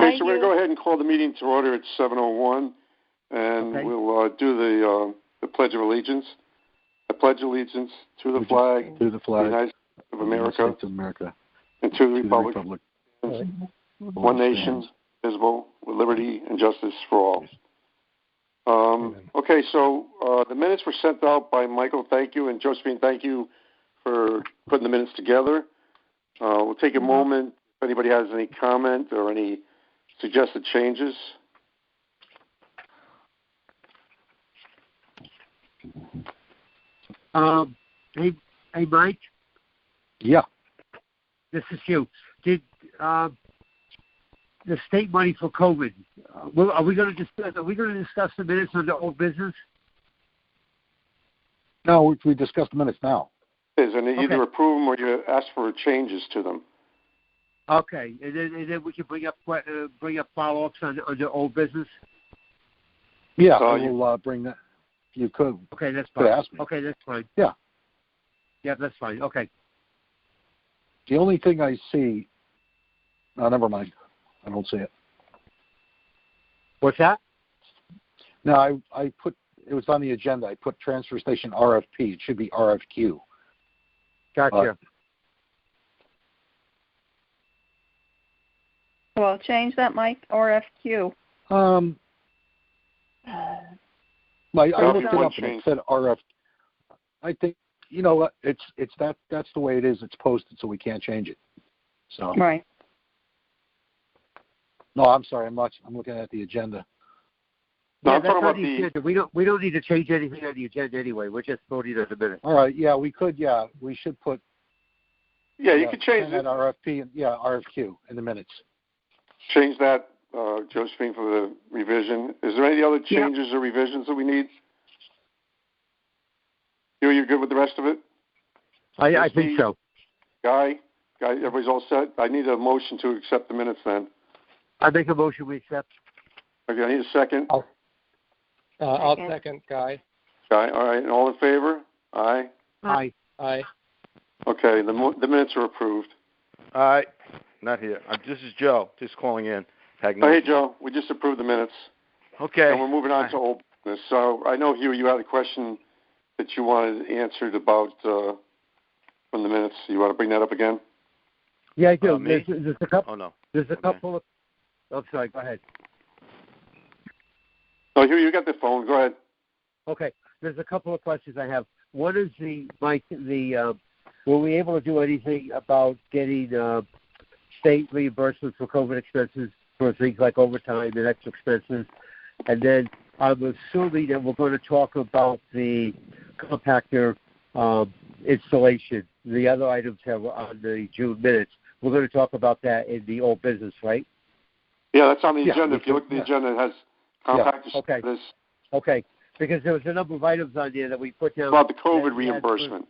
Okay, so we're going to go ahead and call the meeting to order at 7:01, and we'll do the Pledge of Allegiance. I pledge allegiance to the flag, of the United States of America, and to the republic, one nation, indivisible, with liberty and justice for all. Okay, so the minutes were sent out by Michael, thank you, and Josephine, thank you for putting the minutes together. We'll take a moment if anybody has any comment or any suggested changes. Hey, Mike. Yeah. This is you. Did the state money for COVID? Are we going to discuss the minutes under old business? No, we discussed the minutes now. And either approve them or you ask for changes to them. Okay, and then we can bring up follow-ups under old business. Yeah, we'll bring that. You could. Okay, that's fine. Ask me. Okay, that's fine. Yeah. Yeah, that's fine. Okay. The only thing I see. Oh, never mind. I don't see it. What's that? No, I put. It was on the agenda. I put transfer station RFP. It should be RFQ. Gotcha. Well, change that, Mike. RFQ. I looked it up and it said RF. I think it's that's the way it is. It's posted, so we can't change it. So right. No, I'm sorry. I'm looking at the agenda. No, yeah, I'm talking about the agenda. We don't need to change anything on the agenda anyway. We're just voting in a minute. All right. Yeah, we could. Yeah, we should put. Yeah, you could change that RFP and RFQ in the minutes. Change that, Josephine, for the revision. Is there any other changes or revisions that we need? You're good with the rest of it? I think so. Guy, everybody's all set? I need a motion to accept the minutes then. I make a motion we accept. Okay, I need a second. I'll second, Guy. Guy, all right. And all in favor? Aye? Aye. Aye. Okay, the minutes are approved. All right. Not here. This is Joe, just calling in. Hey, Joe, we just approved the minutes. Okay. And we're moving on to old business. So I know, Hugh, you had a question that you wanted answered about from the minutes. You want to bring that up again? Yeah, I do. Me? There's a couple. Oh, no. There's a couple of... I'm sorry, go ahead. Oh, Hugh, you got the phone. Go ahead. Okay. There's a couple of questions I have. One is were we able to do anything about getting state reimbursement for COVID expenses for things like overtime and extra expenses? And then I'm assuming that we're going to talk about the compactor installation. The other items have on the June minutes. We're going to talk about that in the old business, right? Yeah, that's on the agenda. If you look at the agenda, it has compactor status. Okay. Because there was a number of items on there that we put down. About the COVID reimbursement.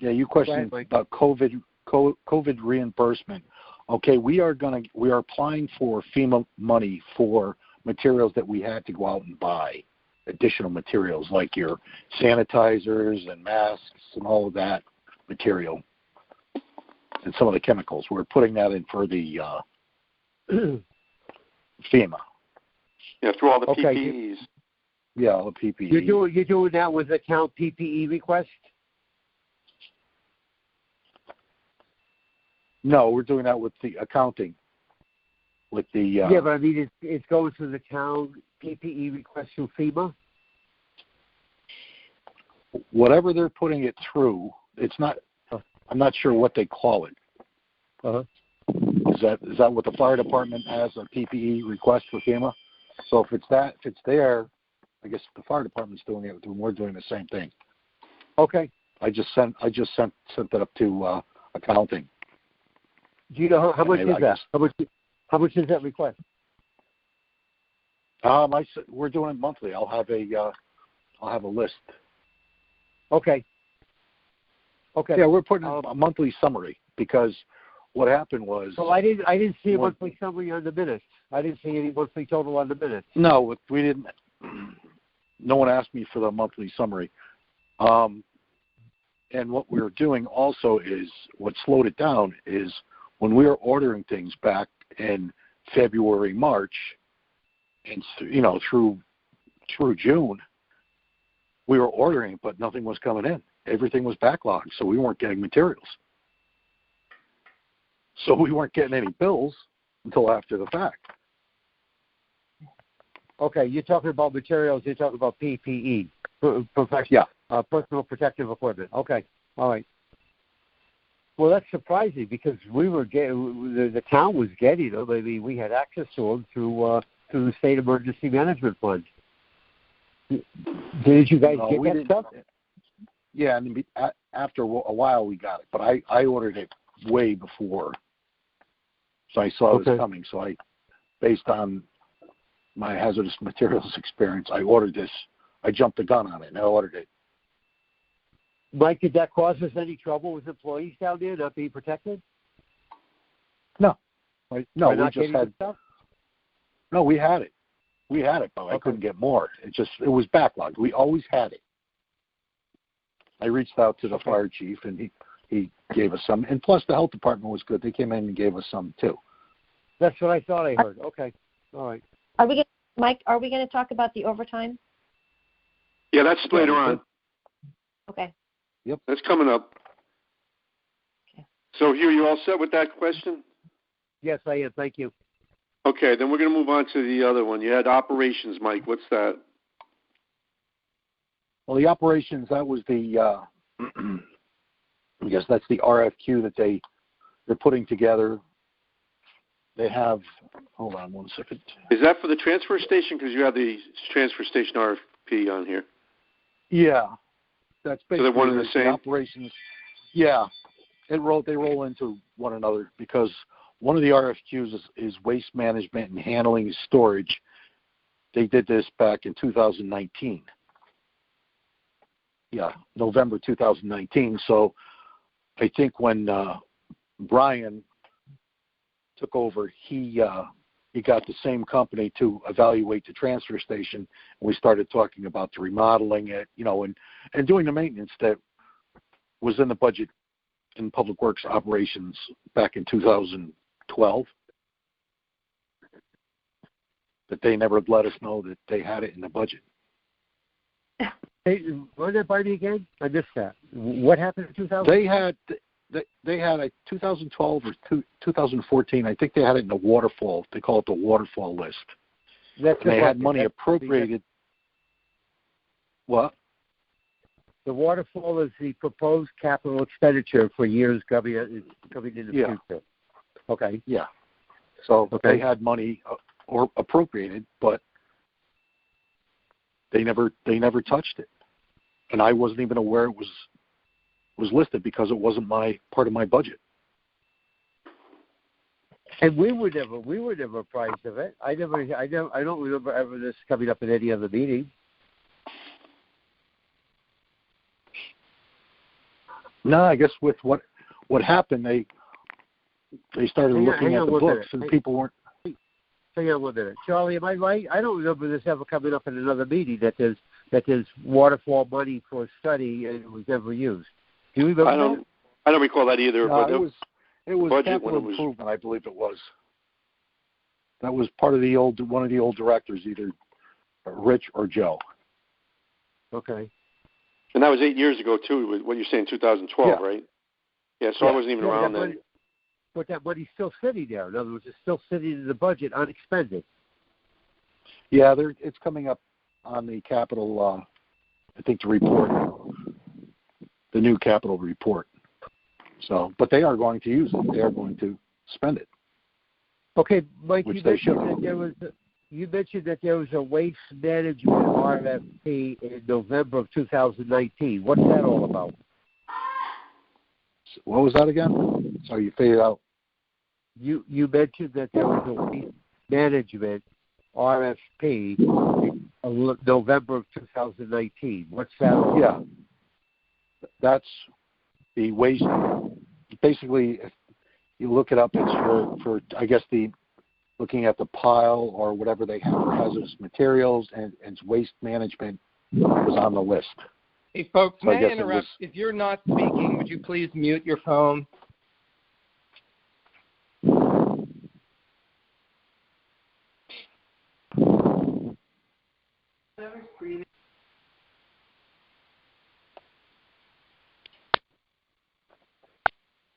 You questioned about COVID reimbursement. Okay, we are applying for FEMA money for materials that we had to go out and buy, additional materials like your sanitizers and masks and all of that material, and some of the chemicals. We're putting that in for the FEMA. Yeah, through all the PPEs. Yeah, all the PPE. You're doing that with account PPE request? No, we're doing that with the accounting. With the yeah, but I mean, it's going to the town PPE request through FEMA. Whatever they're putting it through, it's not. I'm not sure what they call it. Is that what the fire department has, a PPE request for FEMA? So if it's there, I guess the fire department's doing it, and we're doing the same thing. Okay. I just sent that up to accounting. Do you know how much is that? How much is that request? We're doing it monthly. I'll have a list. Okay. Yeah, we're putting a monthly summary because what happened was. So I didn't see a monthly summary on the minutes. I didn't see any monthly total on the minutes. No, we didn't. No one asked me for the monthly summary. And what we were doing also is, what slowed it down is when we were ordering things back in February, March, and through June, we were ordering, but nothing was coming in. Everything was backlogged, so we weren't getting materials. So we weren't getting any bills until after the fact. Okay, you're talking about materials. You're talking about PPE, professional, personal protective equipment. Okay, all right. Well, that's surprising because we were getting the town was getting them. I mean, we had access to them through the state emergency management fund. Did you guys get that stuff? Yeah, and after a while we got it, but I ordered it way before, so I saw it was coming. So based on my hazardous materials experience, I ordered this. I jumped the gun on it, and I ordered it. Mike, did that cause us any trouble with employees down there not being protected? No. We just had stuff? No, we had it. We had it, but I couldn't get more. It was backlogged. We always had it. I reached out to the fire chief, and he gave us some. And plus, the health department was good. They came in and gave us some, too. That's what I thought I heard. Okay. All right. Mike, are we going to talk about the overtime? Yeah, that's later on. Okay. Yep. That's coming up. Okay. So, Hugh, you all set with that question? Yes, I am. Thank you. Okay, then we're going to move on to the other one. You had operations, Mike. What's that? Well, the operations, that was the, I guess that's the RFQ that they're putting together. They have, hold on one second. Is that for the transfer station? Because you have the transfer station RFP on here. Yeah. That's basically so they're one and the same? Operations. Yeah. They roll into one another because one of the RFQs is waste management and handling and storage. They did this back in 2019. Yeah, November 2019. So I think when Brian took over, he got the same company to evaluate the transfer station, and we started talking about the remodeling it, and doing the maintenance that was in the budget in Public Works operations back in 2012. But they never let us know that they had it in the budget. Hey, run that by me again? I missed that. What happened in 2000? They had a 2012 or 2014. I think they had it in the waterfall. They call it the waterfall list. They had money appropriated. What? The waterfall is the proposed capital expenditure for years coming in the future. Okay. Yeah. So they had money or appropriated, but they never touched it, and I wasn't even aware it was listed because it wasn't part of my budget. And we were never apprised of it. I don't remember ever this coming up in any other meeting. No, I guess with what happened, they started looking at the books, and people weren't. Hang on 1 minute, Charlie. Am I right? I don't remember this ever coming up in another meeting that there's waterfall money for study and it was never used. Do you remember that? I don't recall that either. No, but it was capital improvement, I believe it was. That was part of one of the old directors, either Rich or Joe. Okay. And that was 8 years ago too. What you're saying, 2012, right? Yeah. So I wasn't even around then. But that money's still sitting there. In other words, it's still sitting in the budget unexpended. Yeah, it's coming up on the capital. I think the report, the new capital report. So, but they are going to use it. They are going to spend it. Okay, Mike. Which they should. You mentioned that there was a waste management RFP in November of 2019. What's that all about? What was that again? Sorry, you faded out. You mentioned that there was a waste management RFP in November of 2019. What's that all about? Yeah. That's the waste. Basically, if you look it up, it's for I guess looking at the pile or whatever they have for hazardous materials, and waste management was on the list. Hey, folks, may I interrupt? If you're not speaking, would you please mute your phone?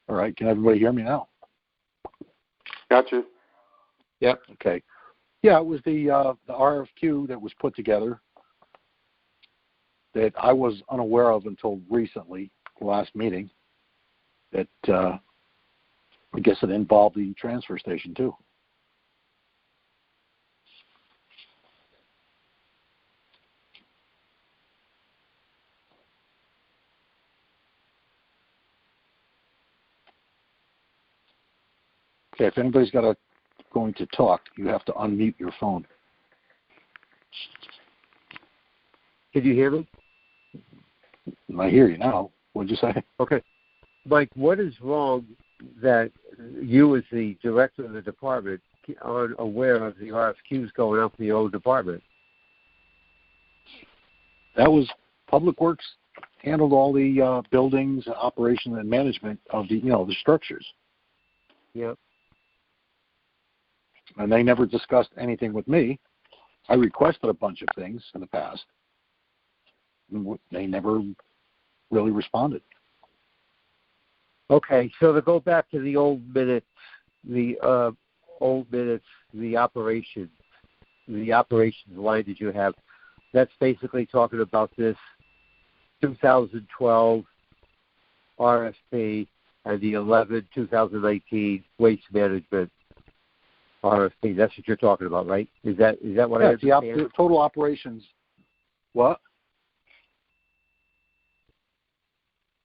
All right, can everybody hear me now? Got you. Yep. Okay. Yeah, it was the RFQ that was put together that I was unaware of until recently, last meeting, that I guess it involved the transfer station too. Okay, if anybody's going to talk, you have to unmute your phone. Can you hear me? I hear you now. What'd you say? Okay. Mike, what is wrong that you as the director of the department aren't aware of the RFQs going out for the old department? That was Public Works handled all the buildings, operation, and management of the structures. Yep. And they never discussed anything with me. I requested a bunch of things in the past. They never really responded. Okay, so to go back to the old minutes, the operations line that you have, that's basically talking about this 2012 RFP and the 2019 waste management RFP. That's what you're talking about, right? Is that what I understand? The total operations. What?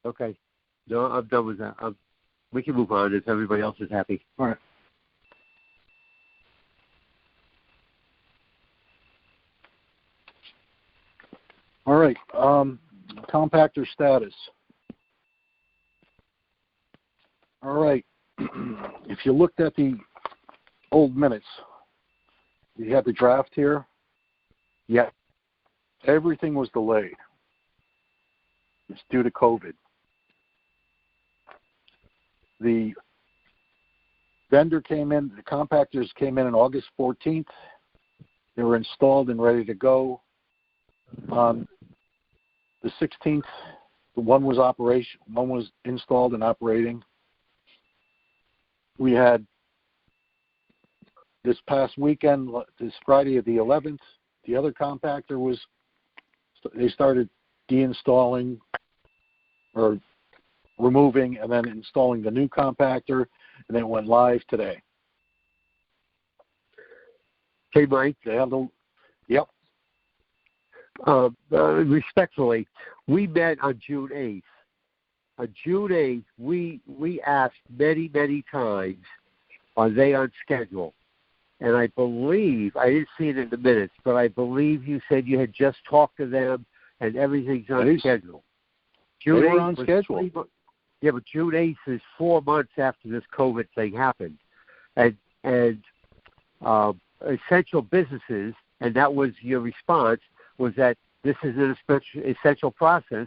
Okay. No, I'm done with that. We can move on if everybody else is happy. All right. All right. Compactor status. All right. If you looked at the old minutes, you have the draft here. Yeah. Everything was delayed. It's due to COVID. The vendor came in, the compactors came in on August 14th. They were installed and ready to go. On the 16th, one was installed and operating. We had this past weekend, this Friday of the 11th, the other compactor they started deinstalling or removing and then installing the new compactor, and then it went live today. Hey, Mike. Yep. Respectfully, we met on June 8th. On June 8th, we asked many, many times, are they on schedule? And I believe, I didn't see it in the minutes, but I believe you said you had just talked to them and everything's on schedule. They were on schedule. Yeah, but June 8th is 4 months after this COVID thing happened. And essential businesses, and that was your response, was that this is an essential process,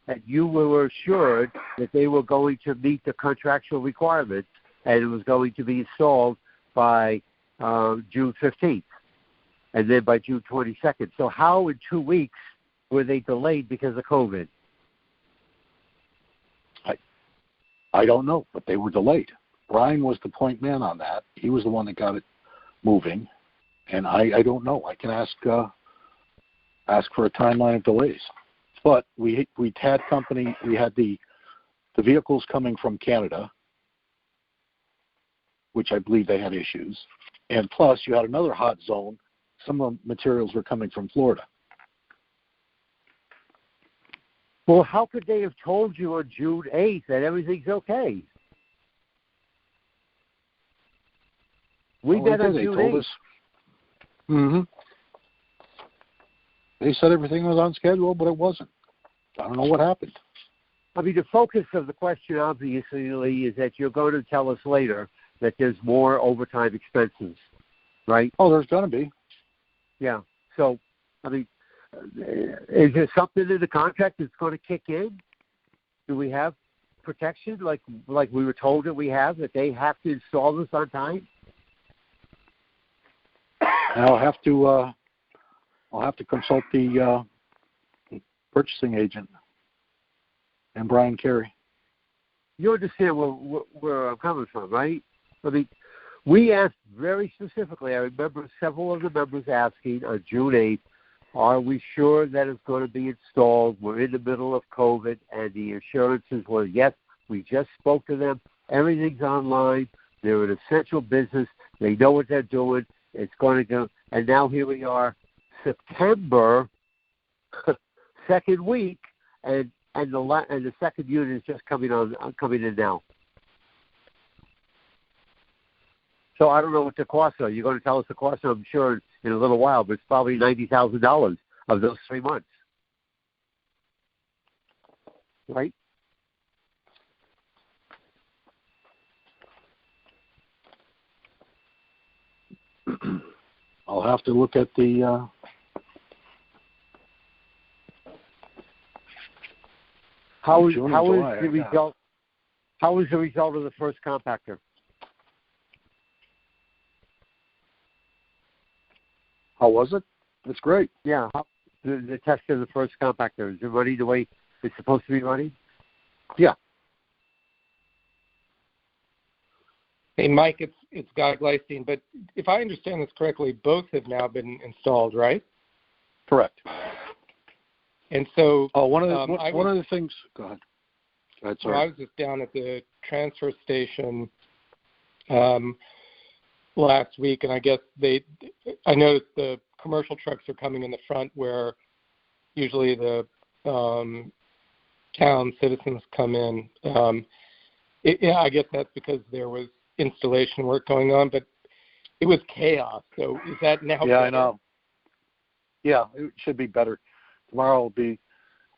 and you were assured that they were going to meet the contractual requirements, and it was going to be installed by June 15th, and then by June 22nd. So how in 2 weeks were they delayed because of COVID? I don't know, but they were delayed. Brian was the point man on that. He was the one that got it moving, and I don't know. I can ask for a timeline of delays. But we had the vehicles coming from Canada, which I believe they had issues, and plus you had another hot zone. Some of the materials were coming from Florida. Well, how could they have told you on June 8th that everything's okay? We met on June 8th. Mm-hmm. They said everything was on schedule, but it wasn't. I don't know what happened. I mean, the focus of the question, obviously, is that you're going to tell us later that there's more overtime expenses, right? Oh, there's going to be. Yeah. So, I mean, Is there something in the contract that's going to kick in? Do we have protection like we were told that we have, that they have to install this on time? I'll have to consult the purchasing agent and Brian Carey. You understand where I'm coming from, right? I mean, we asked very specifically. I remember several of the members asking on June 8th, are we sure that it's going to be installed? We're in the middle of COVID, and the assurances were, yes, we just spoke to them. Everything's online. They're an essential business. They know what they're doing. It's going to go. And now here we are, September, second week, and the second unit is just coming in now. So I don't know what the costs are. You're going to tell us the costs, I'm sure, in a little while, but it's probably $90,000 of those 3 months. Right? I'll have to look at the How is the result of the first compactor? How was it? It's great. Yeah, the test of the first compactor, is it running the way it's supposed to be running? Yeah. Hey, Mike, it's Guy Gleistine, but if I understand this correctly, both have now been installed, right? Correct. And so, one of the things. Go ahead. Sorry. So I was just down at the transfer station last week, and I guess I noticed the commercial trucks are coming in the front where usually the town citizens come in. I guess that's because there was installation work going on, but it was chaos. So is that now? Yeah, better? I know. Yeah, it should be better. Tomorrow will be.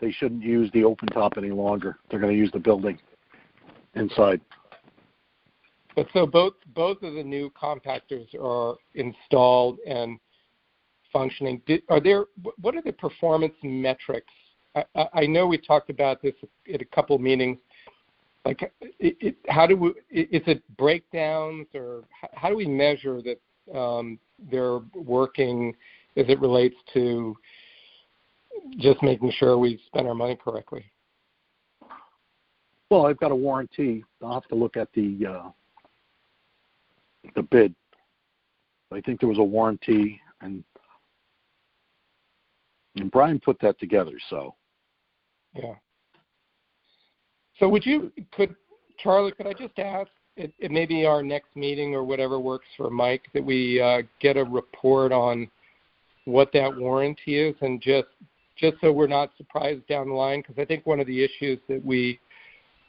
They shouldn't use the open top any longer. They're going to use the building inside. But so both of the new compactors are installed and functioning. What are the performance metrics? I know we talked about this at a couple of meetings. Like, is it breakdowns, or how do we measure that they're working as it relates to just making sure we spend our money correctly? Well, I've got a warranty. I'll have to look at the bid. I think there was a warranty, and Brian put that together. So. Yeah. So Charlie, could I just ask, it may be our next meeting or whatever works for Mike, that we get a report on what that warranty is, and just so we're not surprised down the line, because I think one of the issues that we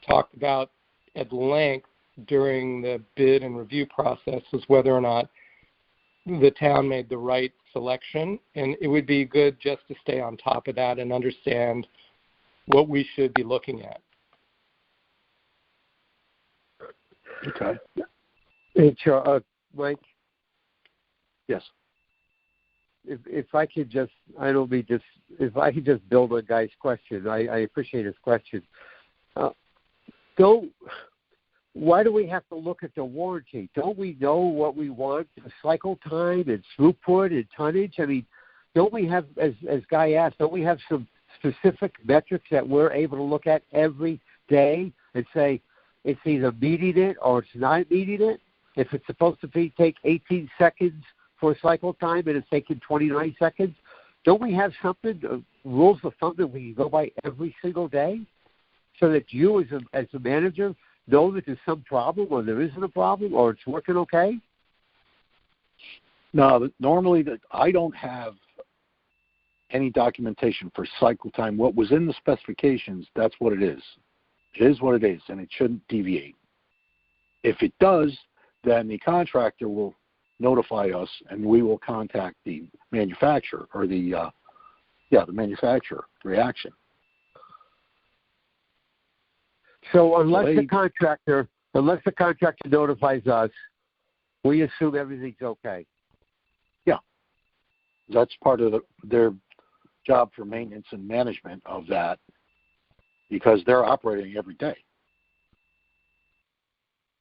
talked about at length during the bid and review process was whether or not the town made the right selection, and it would be good just to stay on top of that and understand what we should be looking at. Okay. Hey, Mike? Yes. If I could just, if I could just build on Guy's question, I appreciate his question. Why do we have to look at the warranty? Don't we know what we want, cycle time and throughput and tonnage? I mean, don't we have, as Guy asked, don't we have some specific metrics that we're able to look at every day and say it's either meeting it or it's not meeting it? If it's supposed to take 18 seconds for cycle time and it's taking 29 seconds, don't we have something, rules of thumb that we can go by every single day, so that you as a manager know that there's some problem or there isn't a problem or it's working okay? No, normally I don't have any documentation for cycle time. What was in the specifications, that's what it is. It is what it is, and it shouldn't deviate. If it does, then the contractor will notify us, and we will contact the manufacturer or the manufacturer reaction. So unless the contractor notifies us, we assume everything's okay. Yeah, that's part of their job for maintenance and management of that because they're operating every day.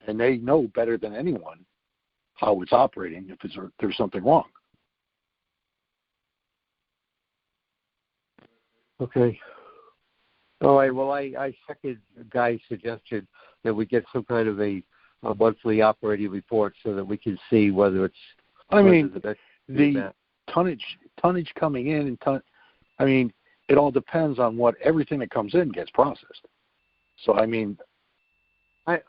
And they know better than anyone how it's operating if there's something wrong. Okay. All right. Well, I second Guy's suggestion that we get some kind of a monthly operating report so that we can see whether it's. The tonnage coming in and it all depends on what everything that comes in gets processed. So I don't mean to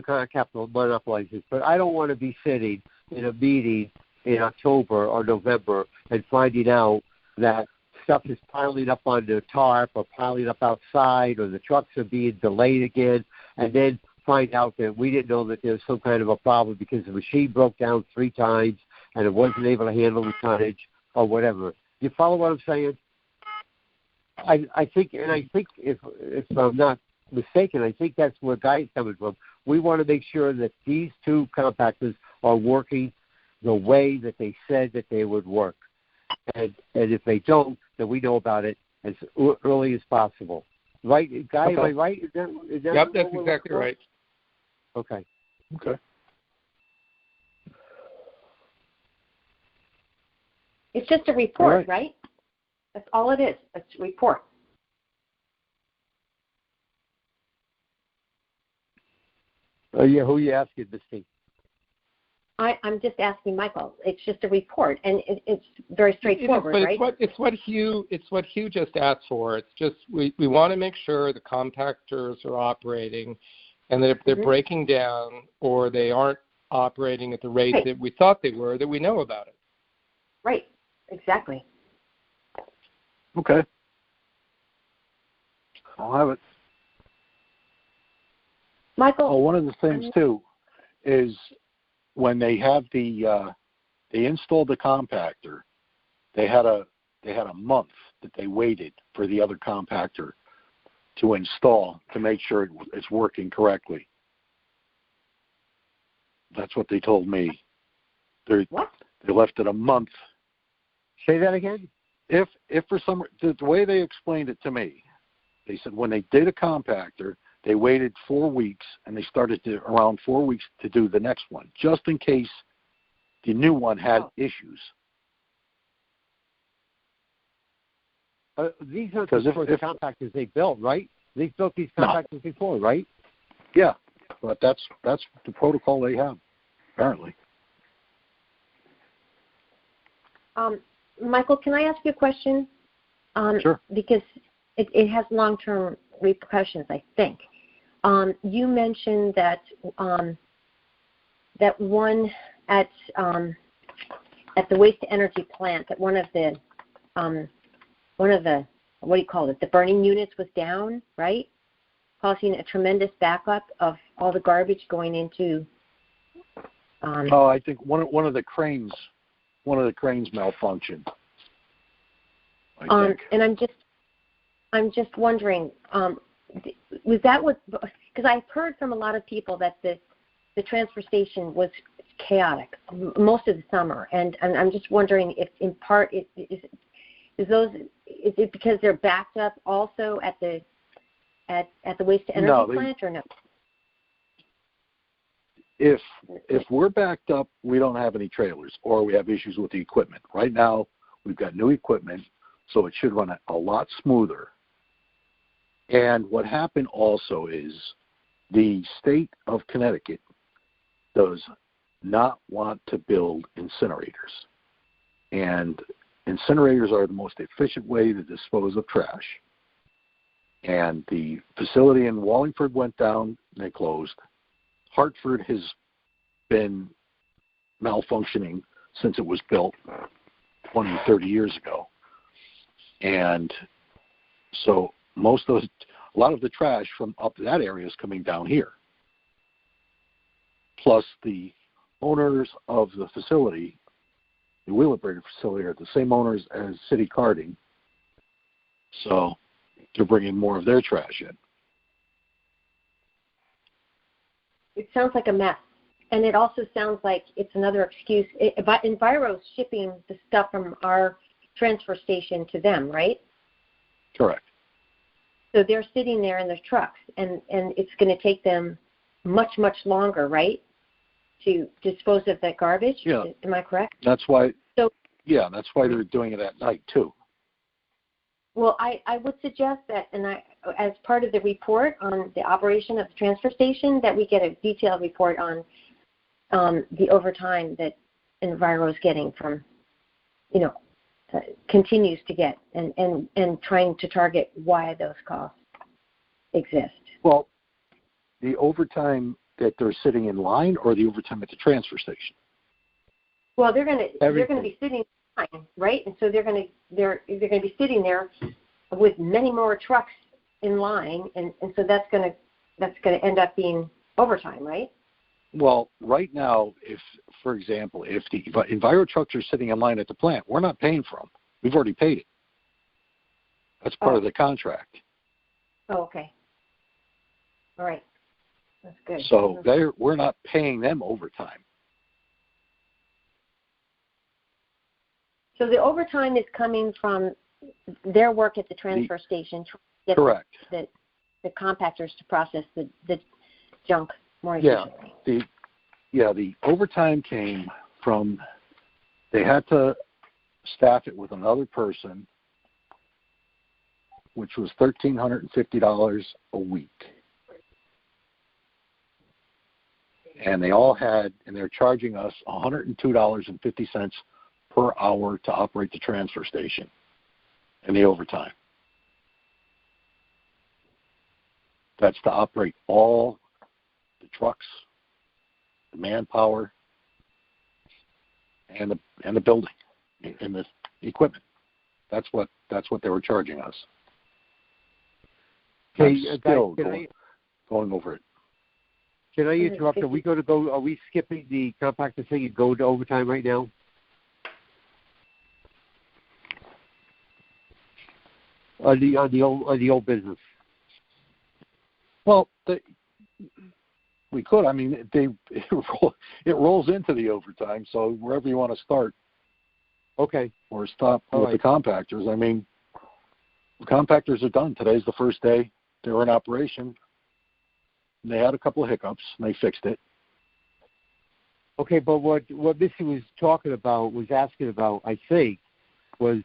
kind of capital monopolize this, but I don't want to be sitting in a meeting in October or November and finding out that stuff is piling up on the tarp or piling up outside or the trucks are being delayed again, and then find out that we didn't know that there was some kind of a problem because the machine broke down 3 times and it wasn't able to handle the tonnage or whatever. You follow what I'm saying? I think if I'm not mistaken, I think that's where Guy's coming from. We want to make sure that these 2 compactors are working the way that they said that they would work. And if they don't, then we know about it as early as possible. Right, Guy? Okay. Am I right? Is that yep, that's exactly right. Okay. It's just a report, right? That's all it is. It's a report. Yeah, who are you asking, Misty? I'm just asking Michael. It's just a report, and it's very straightforward, right? It's what Hugh just asked for. It's just we want to make sure the compactors are operating, and that if they're breaking down or they aren't operating at the rate that we thought they were, that we know about it. Right. Exactly. Okay. I'll have it. Michael. Oh, one of the things too is when they have they installed the compactor, they had a month that they waited for the other compactor to install to make sure it's working correctly. That's what they told me. They left it a month. Say that again? If for some the way they explained it to me, they said when they did a compactor, they waited 4 weeks and they started around 4 weeks to do the next one, just in case the new one had issues. These are the compactors they built, right? They built these compactors before, right? Yeah, but that's the protocol they have, apparently. Michael, can I ask you a question? Sure. Because it has long-term repercussions, I think. You mentioned that that one at the waste-to-energy plant, that one of the what do you call it? The burning units was down, right? Causing a tremendous backup of all the garbage going into. I think one of the cranes malfunctioned. I think. And I'm just wondering, was that what? Because I've heard from a lot of people that the transfer station was chaotic most of the summer, and I'm just wondering if in part is it because they're backed up also at the waste to energy plant or no? If we're backed up, we don't have any trailers, or we have issues with the equipment. Right now, we've got new equipment, so it should run a lot smoother. And what happened also is the state of Connecticut does not want to build incinerators. And incinerators are the most efficient way to dispose of trash. And the facility in Wallingford went down, and they closed. Hartford has been malfunctioning since it was built 20, 30 years ago. And so a lot of the trash from up that area is coming down here. Plus the owners of the facility, the wheel operator facility, are the same owners as City Carding. So they're bringing more of their trash in. It sounds like a mess. And it also sounds like it's another excuse. Enviro's shipping the stuff from our transfer station to them, right? Correct. So they're sitting there in their trucks, and it's going to take them much, much longer, right, to dispose of that garbage? Yeah. Am I correct? That's why. So, yeah, that's why they're doing it at night too. Well, I would suggest that, and as part of the report on the operation of the transfer station, that we get a detailed report on the overtime that Enviro is getting from, continues to get, and trying to target why those costs exist. Well, the overtime that they're sitting in line, or the overtime at the transfer station? Well, they're going to be sitting in line, right? And so they're going to be sitting there with many more trucks in line, and so that's going to end up being overtime, right? Well, right now, for example, if the Enviro trucks are sitting in line at the plant, we're not paying for them. We've already paid it. That's part of the contract. Oh, okay. All right. That's good. So we're not paying them overtime. So the overtime is coming from their work at the transfer station. Correct. The compactors to process the junk more efficiently. The overtime came from, they had to staff it with another person, which was $1,350 a week. And they all had, and they're charging us $102.50 per hour to operate the transfer station and the overtime. That's to operate all the trucks, the manpower, and the building and the equipment. That's what they were charging us. Okay, still going over it. Can I interrupt? Are we skipping the compactor thing and go to overtime right now? On the old business. Well, we could. I mean, it rolls into the overtime. So wherever you want to start, okay, or stop with the compactors. I mean, the compactors are done. Today's the first day they were in operation. They had a couple of hiccups, and they fixed it. Okay, but what Missy was asking about, I think, was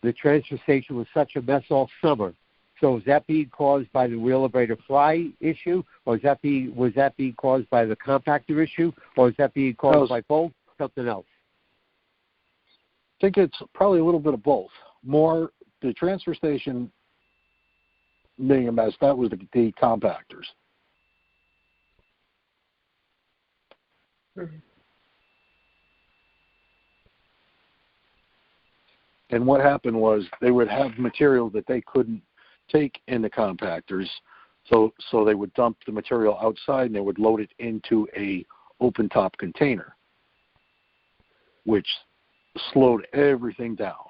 the transfer station was such a mess all summer. So is that being caused by the wheel abrader fly issue, or was that being caused by the compactor issue, or is that being caused by both, something else? I think it's probably a little bit of both. More the transfer station being a mess, that was the compactors. Mm-hmm. And what happened was they would have material that they couldn't take in the compactors, so they would dump the material outside and they would load it into a open top container, which slowed everything down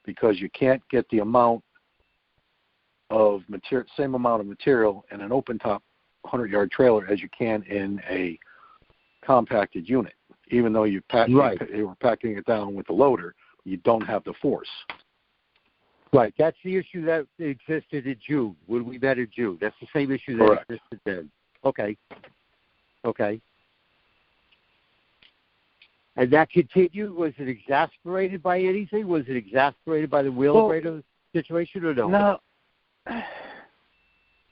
because you can't get the amount of same amount of material in an open top 100-yard trailer as you can in a compacted unit. Even though you were packing it down with the loader, you don't have the force. Right. That's the issue that existed in June, when we met in June. That's the same issue that existed then. Okay. And that continued? Was it exasperated by anything? Was it exasperated by the wheel abrader situation or no? No.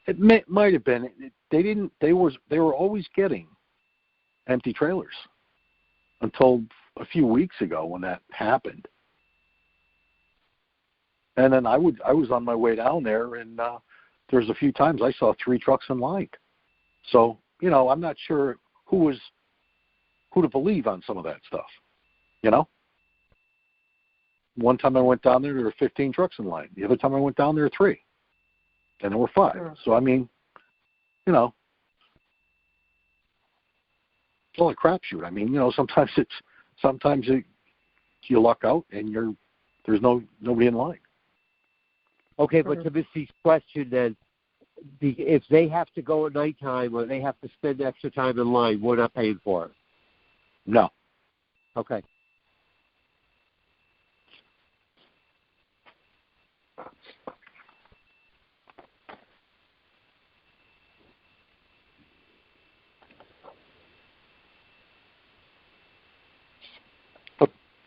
It might have been. They were always getting empty trailers until a few weeks ago when that happened. And then I was on my way down there, and there's a few times I saw 3 trucks in line. So, I'm not sure who to believe on some of that stuff, One time I went down there were 15 trucks in line. The other time I went down there were 3. And there were 5. Sure. So, I mean, it's all a crapshoot. I mean, sometimes you luck out and there's nobody in line. Okay, but to Missy's question then, if they have to go at nighttime or they have to spend extra time in line, we're not paying for it? No. Okay.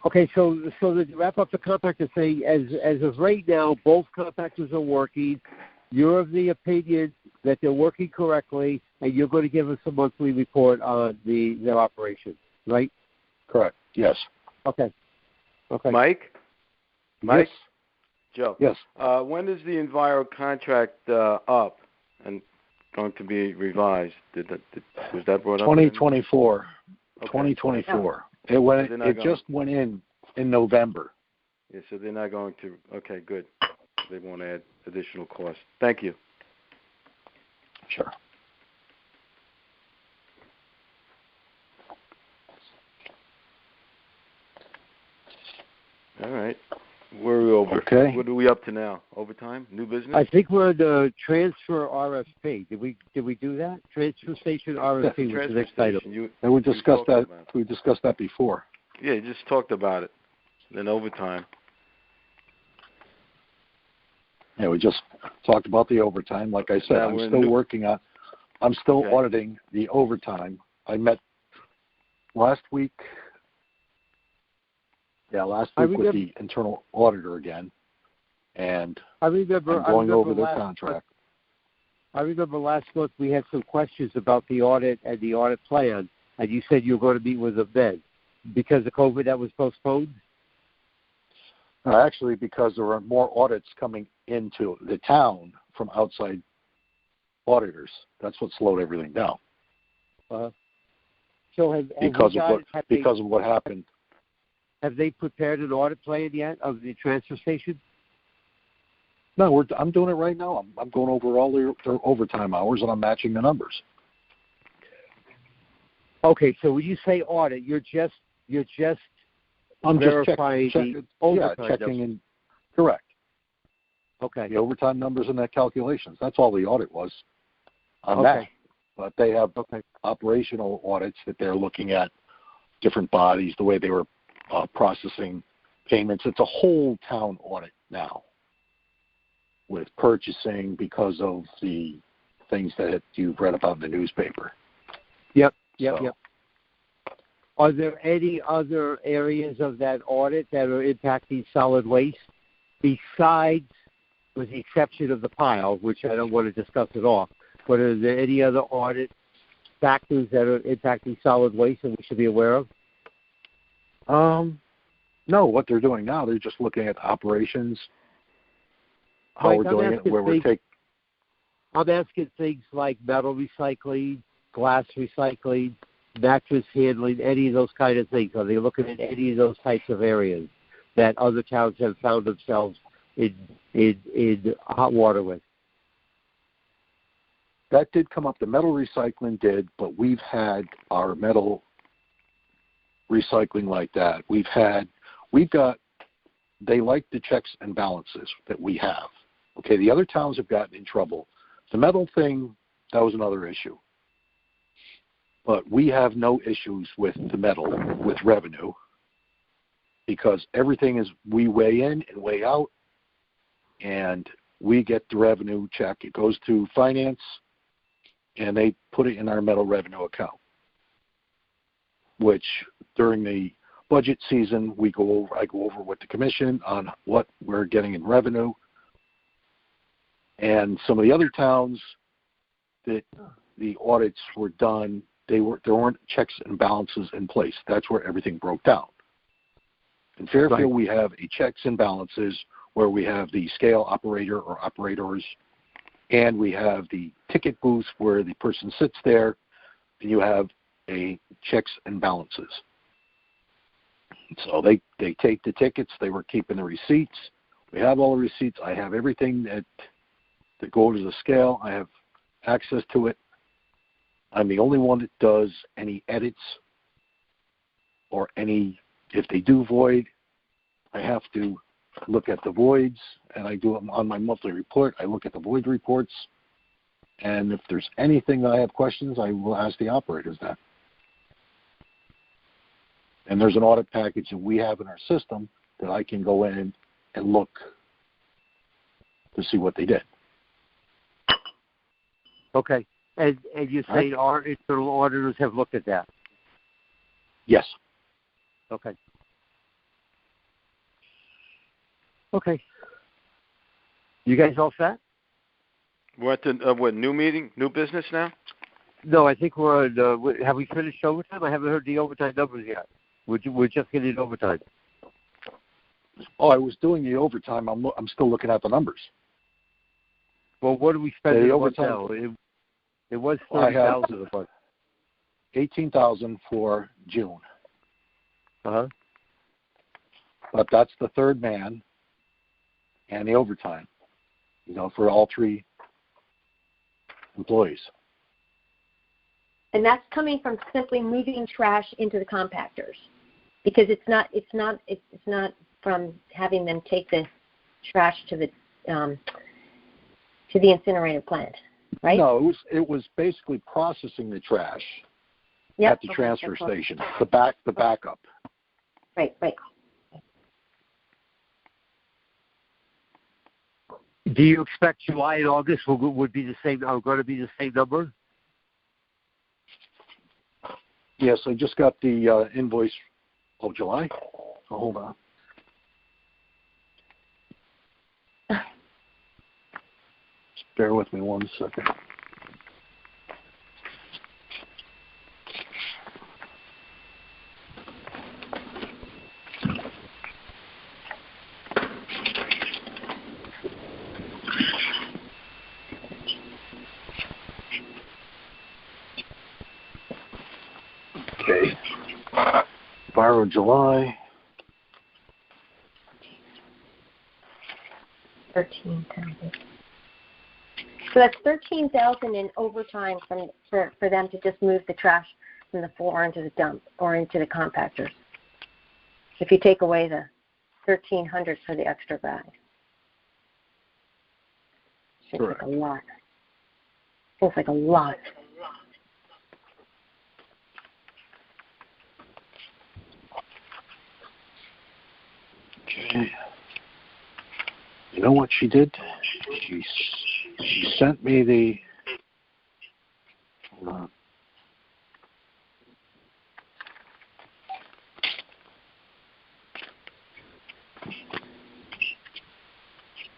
Okay, so to wrap up the compactor thing, as of right now, both compactors are working. You're of the opinion that they're working correctly, and you're going to give us a monthly report on their operation, right? Correct. Yes. Okay. Mike? Yes. Joe? Yes. When is the Enviro contract up and going to be revised? Was that brought up? 2024. Okay. 2024. Oh. It just went in November. Yeah, so they're not going to. Okay, good. They won't add additional costs. Thank you. Sure. All right. Where are we over? Okay. What are we up to now? Overtime? New business? I think we're the transfer RFP. Did we do that? Transfer station RFP was the next item. And we discussed that. We discussed that before. Yeah, you just talked about it. Then overtime. Yeah, we just talked about the overtime. Like I said, I'm still working on. I'm still auditing the overtime. I met last week. Yeah, last week with the internal auditor again, and I'm going over the contract. I remember last month we had some questions about the audit and the audit plan, and you said you were going to meet with them then. Because of COVID, that was postponed? Actually, because there were more audits coming into the town from outside auditors. That's what slowed everything down. So because of what happened. Have they prepared an audit plan yet of the transfer station? No, I'm doing it right now. I'm going over all their overtime hours, and I'm matching the numbers. Okay, so when you say audit, you're just I'm verifying just checking in. Correct. Okay. The overtime numbers and the calculations. That's all the audit was on that. But they have operational audits that they're looking at different bodies, the way they were processing payments. It's a whole town audit now with purchasing because of the things that you've read about in the newspaper. Yep. Are there any other areas of that audit that are impacting solid waste besides, with the exception of the pile, which I don't want to discuss at all, but are there any other audit factors that are impacting solid waste that we should be aware of? No, what they're doing now, they're just looking at operations, how we're doing it, where we're taking. I'm asking things like metal recycling, glass recycling, mattress handling, any of those kind of things. Are they looking at any of those types of areas that other towns have found themselves in hot water with? That did come up. The metal recycling did, but we've had our metal recycling like that. They like the checks and balances that we have. Okay, the other towns have gotten in trouble. The metal thing, that was another issue. But we have no issues with the metal, with revenue, because everything is, we weigh in and weigh out, and we get the revenue check. It goes to finance, and they put it in our metal revenue account, which during the budget season, I go over with the commission on what we're getting in revenue. And some of the other towns that the audits were done, there weren't checks and balances in place. That's where everything broke down. In Fairfield, we have a checks and balances where we have the scale operator or operators, and we have the ticket booth where the person sits there, and you have a checks and balances. So they take the tickets. They were keeping the receipts. We have all the receipts. I have everything that goes to the scale. I have access to it. I'm the only one that does any edits or if they do void, I have to look at the voids, and I do them on my monthly report. I look at the void reports, and if there's anything that I have questions, I will ask the operators that. And there's an audit package that we have in our system that I can go in and look to see what they did. Okay. And you say our internal auditors have looked at that? Yes. Okay. Okay. You guys all set? We're at the new meeting, new business now? No, I think we're on. Have we finished overtime? I haven't heard the overtime numbers yet. We're just getting overtime. Oh, I was doing the overtime. I'm still looking at the numbers. Well, what do we spend the overtime now? It was 30,000 a month. 18,000 for June. Uh-huh. But that's the third man and the overtime, for all three employees. And that's coming from simply moving trash into the compactors, because it's not from having them take the trash to the incinerator plant, right? No, it was basically processing the trash at the transfer station, the backup. Right. Do you expect July and August would be the same? Are going to be the same number? Yes, I just got the invoice. Oh, July? Oh, hold on. Just bear with me 1 second. Okay. Borrow July. 13,000. So that's 13,000 in overtime for them to just move the trash from the floor into the dump or into the compactors. If you take away the 1,300 for the extra bag, seems like a lot. Seems like a lot. Okay. You know what she did? She sent me the. Hold on.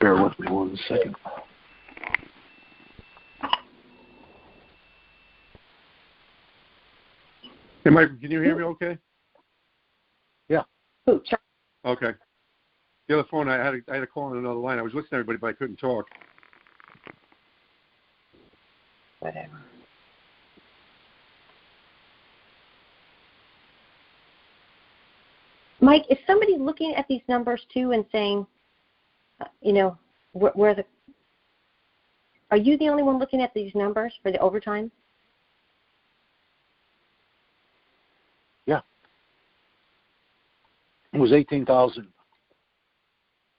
Bear with me 1 second. Hey, Mike, can you hear me okay? Yeah. Okay. The other phone, I had a call on another line. I was listening to everybody, but I couldn't talk. Whatever. Mike, is somebody looking at these numbers too and saying, are you the only one looking at these numbers for the overtime? Yeah. It was 18,000.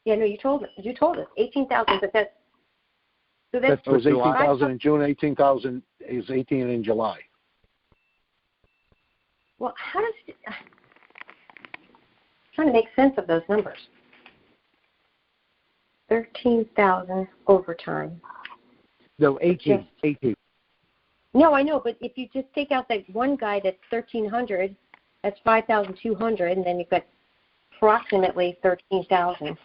Yeah, no, you told us 18,000, but that's It was 18,000 in June. 18,000 is 18 in July. Well, trying to make sense of those numbers. 13,000 overtime. No, 18. 18. No, I know, but if you just take out that one guy that's 1,300, that's 5,200, and then you've got approximately 13,000.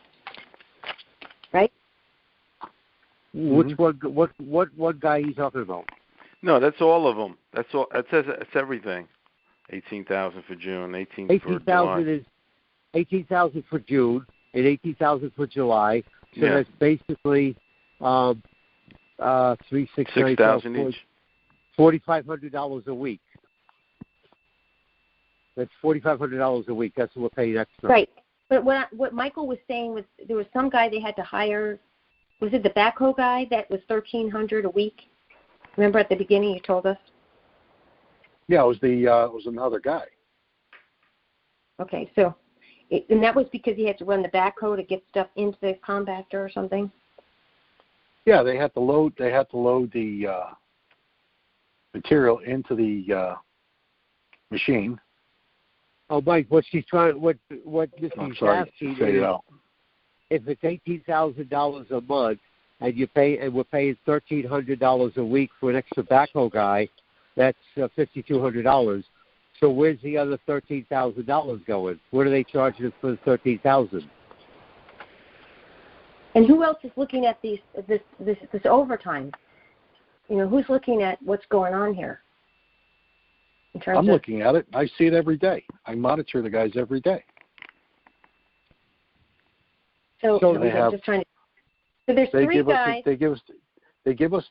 Right? Which what guy are you talking about? No, that's all of them. That's all. It says it's everything. 18,000 for June, 18,000 for July. Is 18,000 for June and 18,000 for July. So that's basically 6,000 each. $4,500 a week. That's $4,500 a week. That's what we're paying extra. Right. But what Michael was saying was there was some guy they had to hire. Was it the backhoe guy that was $1,300 a week? Remember at the beginning you told us? Yeah, it was another guy. Okay, so and that was because he had to run the backhoe to get stuff into the compactor or something. Yeah, they had to load the material into the machine. Oh, Mike, what she's asking is, if it's $18,000 a month and we're paying $1,300 a week for an extra backhoe guy, that's $5,200. So where's the other $13,000 going? What are they charging us for the $13,000? And who else is looking at this overtime? Who's looking at what's going on here? I'm looking at it. I see it every day. I monitor the guys every day. So I'm just trying to. So there's three guys. They give us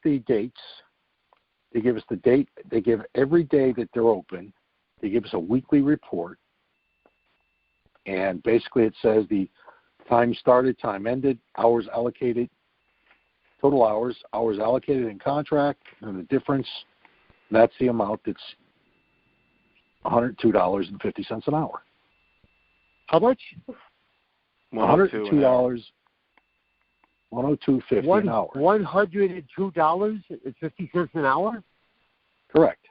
the dates. They give us the date. They give every day that they're open. They give us a weekly report, and basically it says the time started, time ended, hours allocated, total hours allocated in contract, and the difference. That's the amount. That's $102.50 an hour. How much? $102. $102.50 an hour. $102.50 an hour. Correct.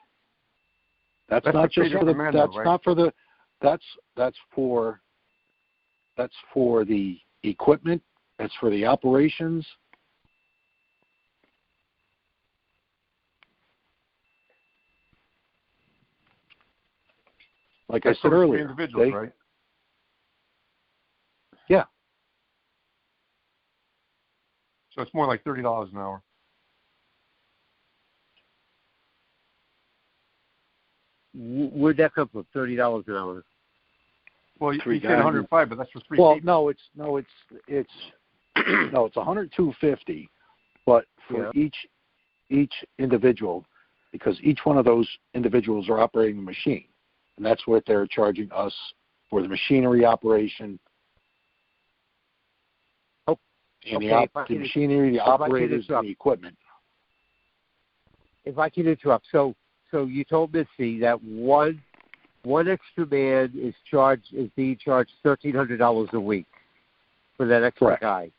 That's not just for the. That's right? not for the. That's for the equipment. That's for the operations. Like I said earlier, individuals, right? Yeah. So it's more like $30 an hour. Where'd that come from? $30 an hour. Well, you said 105, but that's for three. Well, people. it's $102.50, but for each individual, because each one of those individuals are operating the machine, and that's what they're charging us for the machinery operation. And the machinery, the operators, and the equipment. If I can interrupt, so you told Missy that one extra man is being charged $1,300 a week for that extra guy.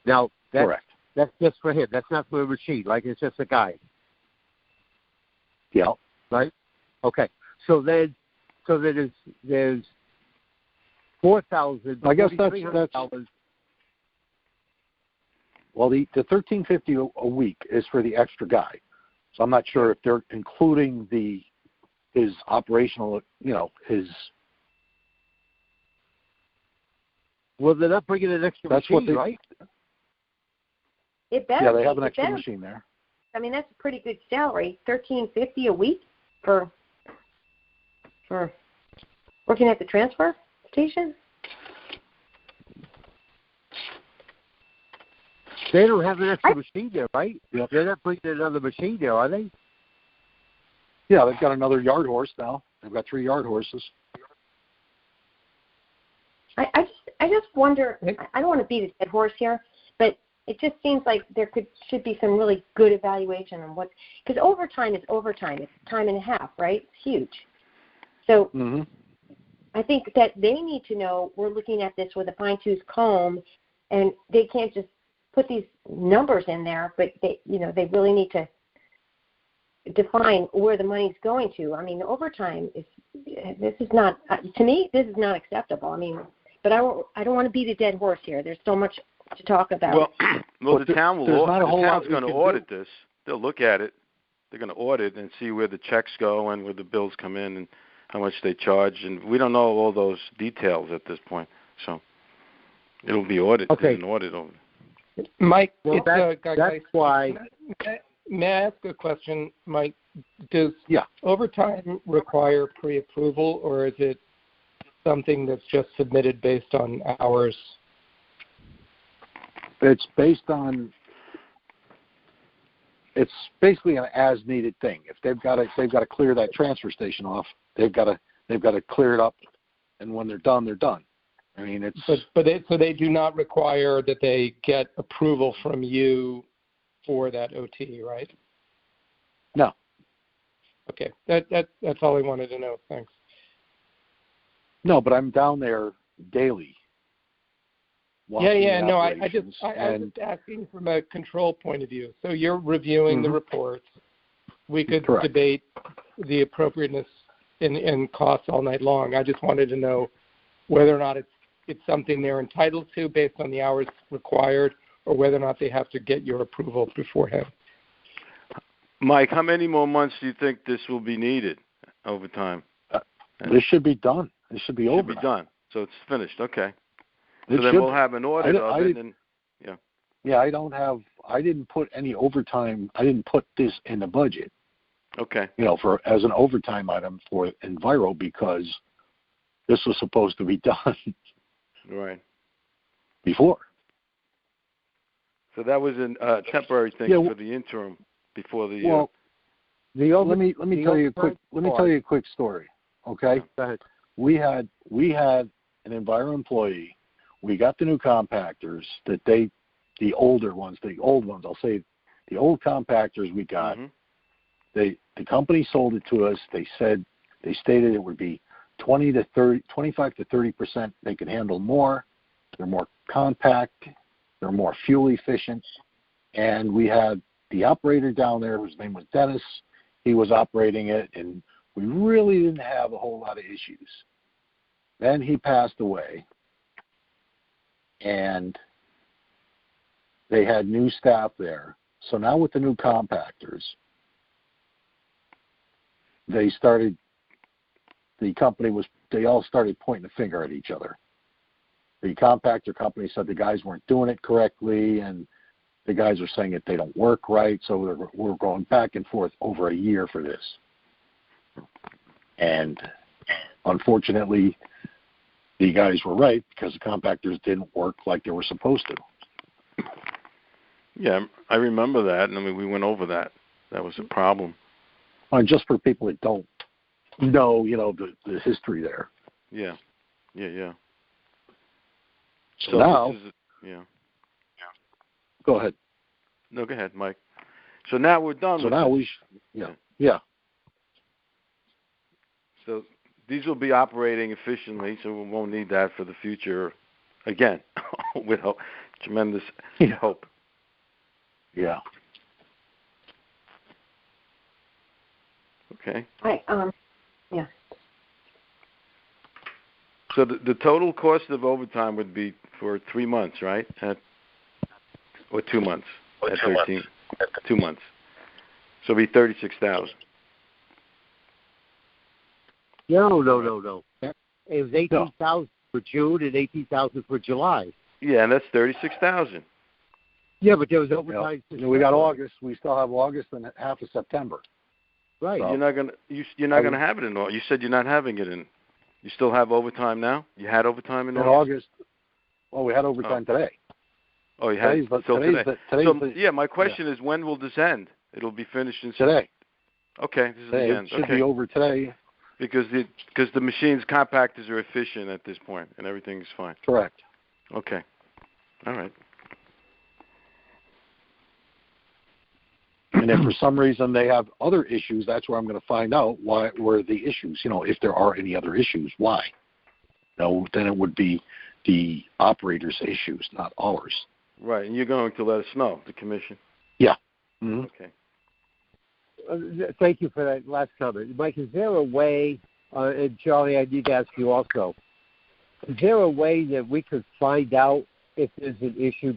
Now that's just for him. That's not for a machine. Like it's just a guy. Yeah. Right. Okay. So then there's $4,000. I guess that's. Well, the $1,350 a week is for the extra guy, so I'm not sure if they're including his operational, his. Well, they're not bringing an extra machine, right? It better. Yeah, they have an extra machine there. I mean, that's a pretty good salary, $1,350 a week for working at the transfer station. They don't have an extra machine there, right? Yep. They're not bringing another machine there, are they? Yeah, they've got another yard horse now. They've got 3 yard horses. I just wonder. I don't want to beat a dead horse here, but it just seems like there should be some really good evaluation on because overtime is overtime. It's time and a half, right? It's huge. So I think that they need to know we're looking at this with a fine-tooth comb, and they can't just put these numbers in there, but they really need to define where the money's going to. I mean, overtime this is not to me. This is not acceptable. I mean, but I don't want to beat a dead horse here. There's so much to talk about. Well, the town's going to audit this. They'll look at it. They're going to audit and see where the checks go and where the bills come in and how much they charge, and we don't know all those details at this point. So it'll be audited. Okay. There's an audit over it. Mike, well, that's why. May I ask a question, Mike? Does overtime require pre-approval, or is it something that's just submitted based on hours? It's basically an as-needed thing. If they've got to clear that transfer station off, they've got to clear it up, and when they're done, they're done. I mean, it's. So they do not require that they get approval from you for that OT, right? No. Okay, that's all I wanted to know. Thanks. No, but I'm down there daily. Yeah. No, I was just asking from a control point of view. So you're reviewing the reports. We could debate the appropriateness and costs all night long. I just wanted to know whether or not it's something they're entitled to based on the hours required, or whether or not they have to get your approval beforehand. Mike, how many more months do you think this will be needed over time? This should be done. This should be over. Should be done. So it's finished. Okay. So then we'll have an audit of it. And, Yeah. Yeah, I didn't put any overtime. I didn't put this in the budget. Okay. As an overtime item for Enviro because this was supposed to be done right before. So that was a temporary thing for the interim before the. Well, let me tell you a quick story. Okay. Go ahead. We had an Enviro employee. We got the new compactors that the old ones, I'll say the old compactors we got. Mm-hmm. The company sold it to us. They stated it would be 25 to 30%. They can handle more. They're more compact. They're more fuel efficient. And we had the operator down there, whose name was Dennis. He was operating it, and we really didn't have a whole lot of issues. Then he passed away, and they had new staff there. So now with the new compactors, they all started pointing the finger at each other. The compactor company said the guys weren't doing it correctly, and the guys are saying that they don't work right. So we're going back and forth over a year for this. And unfortunately, the guys were right because the compactors didn't work like they were supposed to. Yeah, I remember that. I mean, we went over that. That was a problem. And just for people that don't know, the history there. Yeah. So now, Go ahead. No, go ahead, Mike. So now we're done. So now yeah. So these will be operating efficiently, so we won't need that for the future again, with tremendous hope. Yeah. Okay. Yeah. So the total cost of overtime would be for 3 months, right? Or 2 months at 13. 2 months. So it'd be $36,000. No. It was $18,000 for June and $18,000 for July. Yeah, and that's $36,000. Yeah, but there was overtime. We got August. We still have August and half of September. Right. So you're not gonna have it in August. You said you're not having it in. You still have overtime now? You had overtime in August. Well, we had overtime today. Oh, you had today. My question is, when will this end? It'll be finished in today. Okay, this is the end. It should be over today. Because the machines compactors are efficient at this point and everything is fine. Correct. Okay. All right. And if for some reason they have other issues, that's where I'm going to find out where the issues. If there are any other issues, why? No, then it would be the operator's issues, not ours. Right, and you're going to let us know, the commission. Yeah. Mm-hmm. Okay. Thank you for that last comment. Mike, is there a way, and Charlie, I need to ask you also, is there a way that we could find out if there's an issue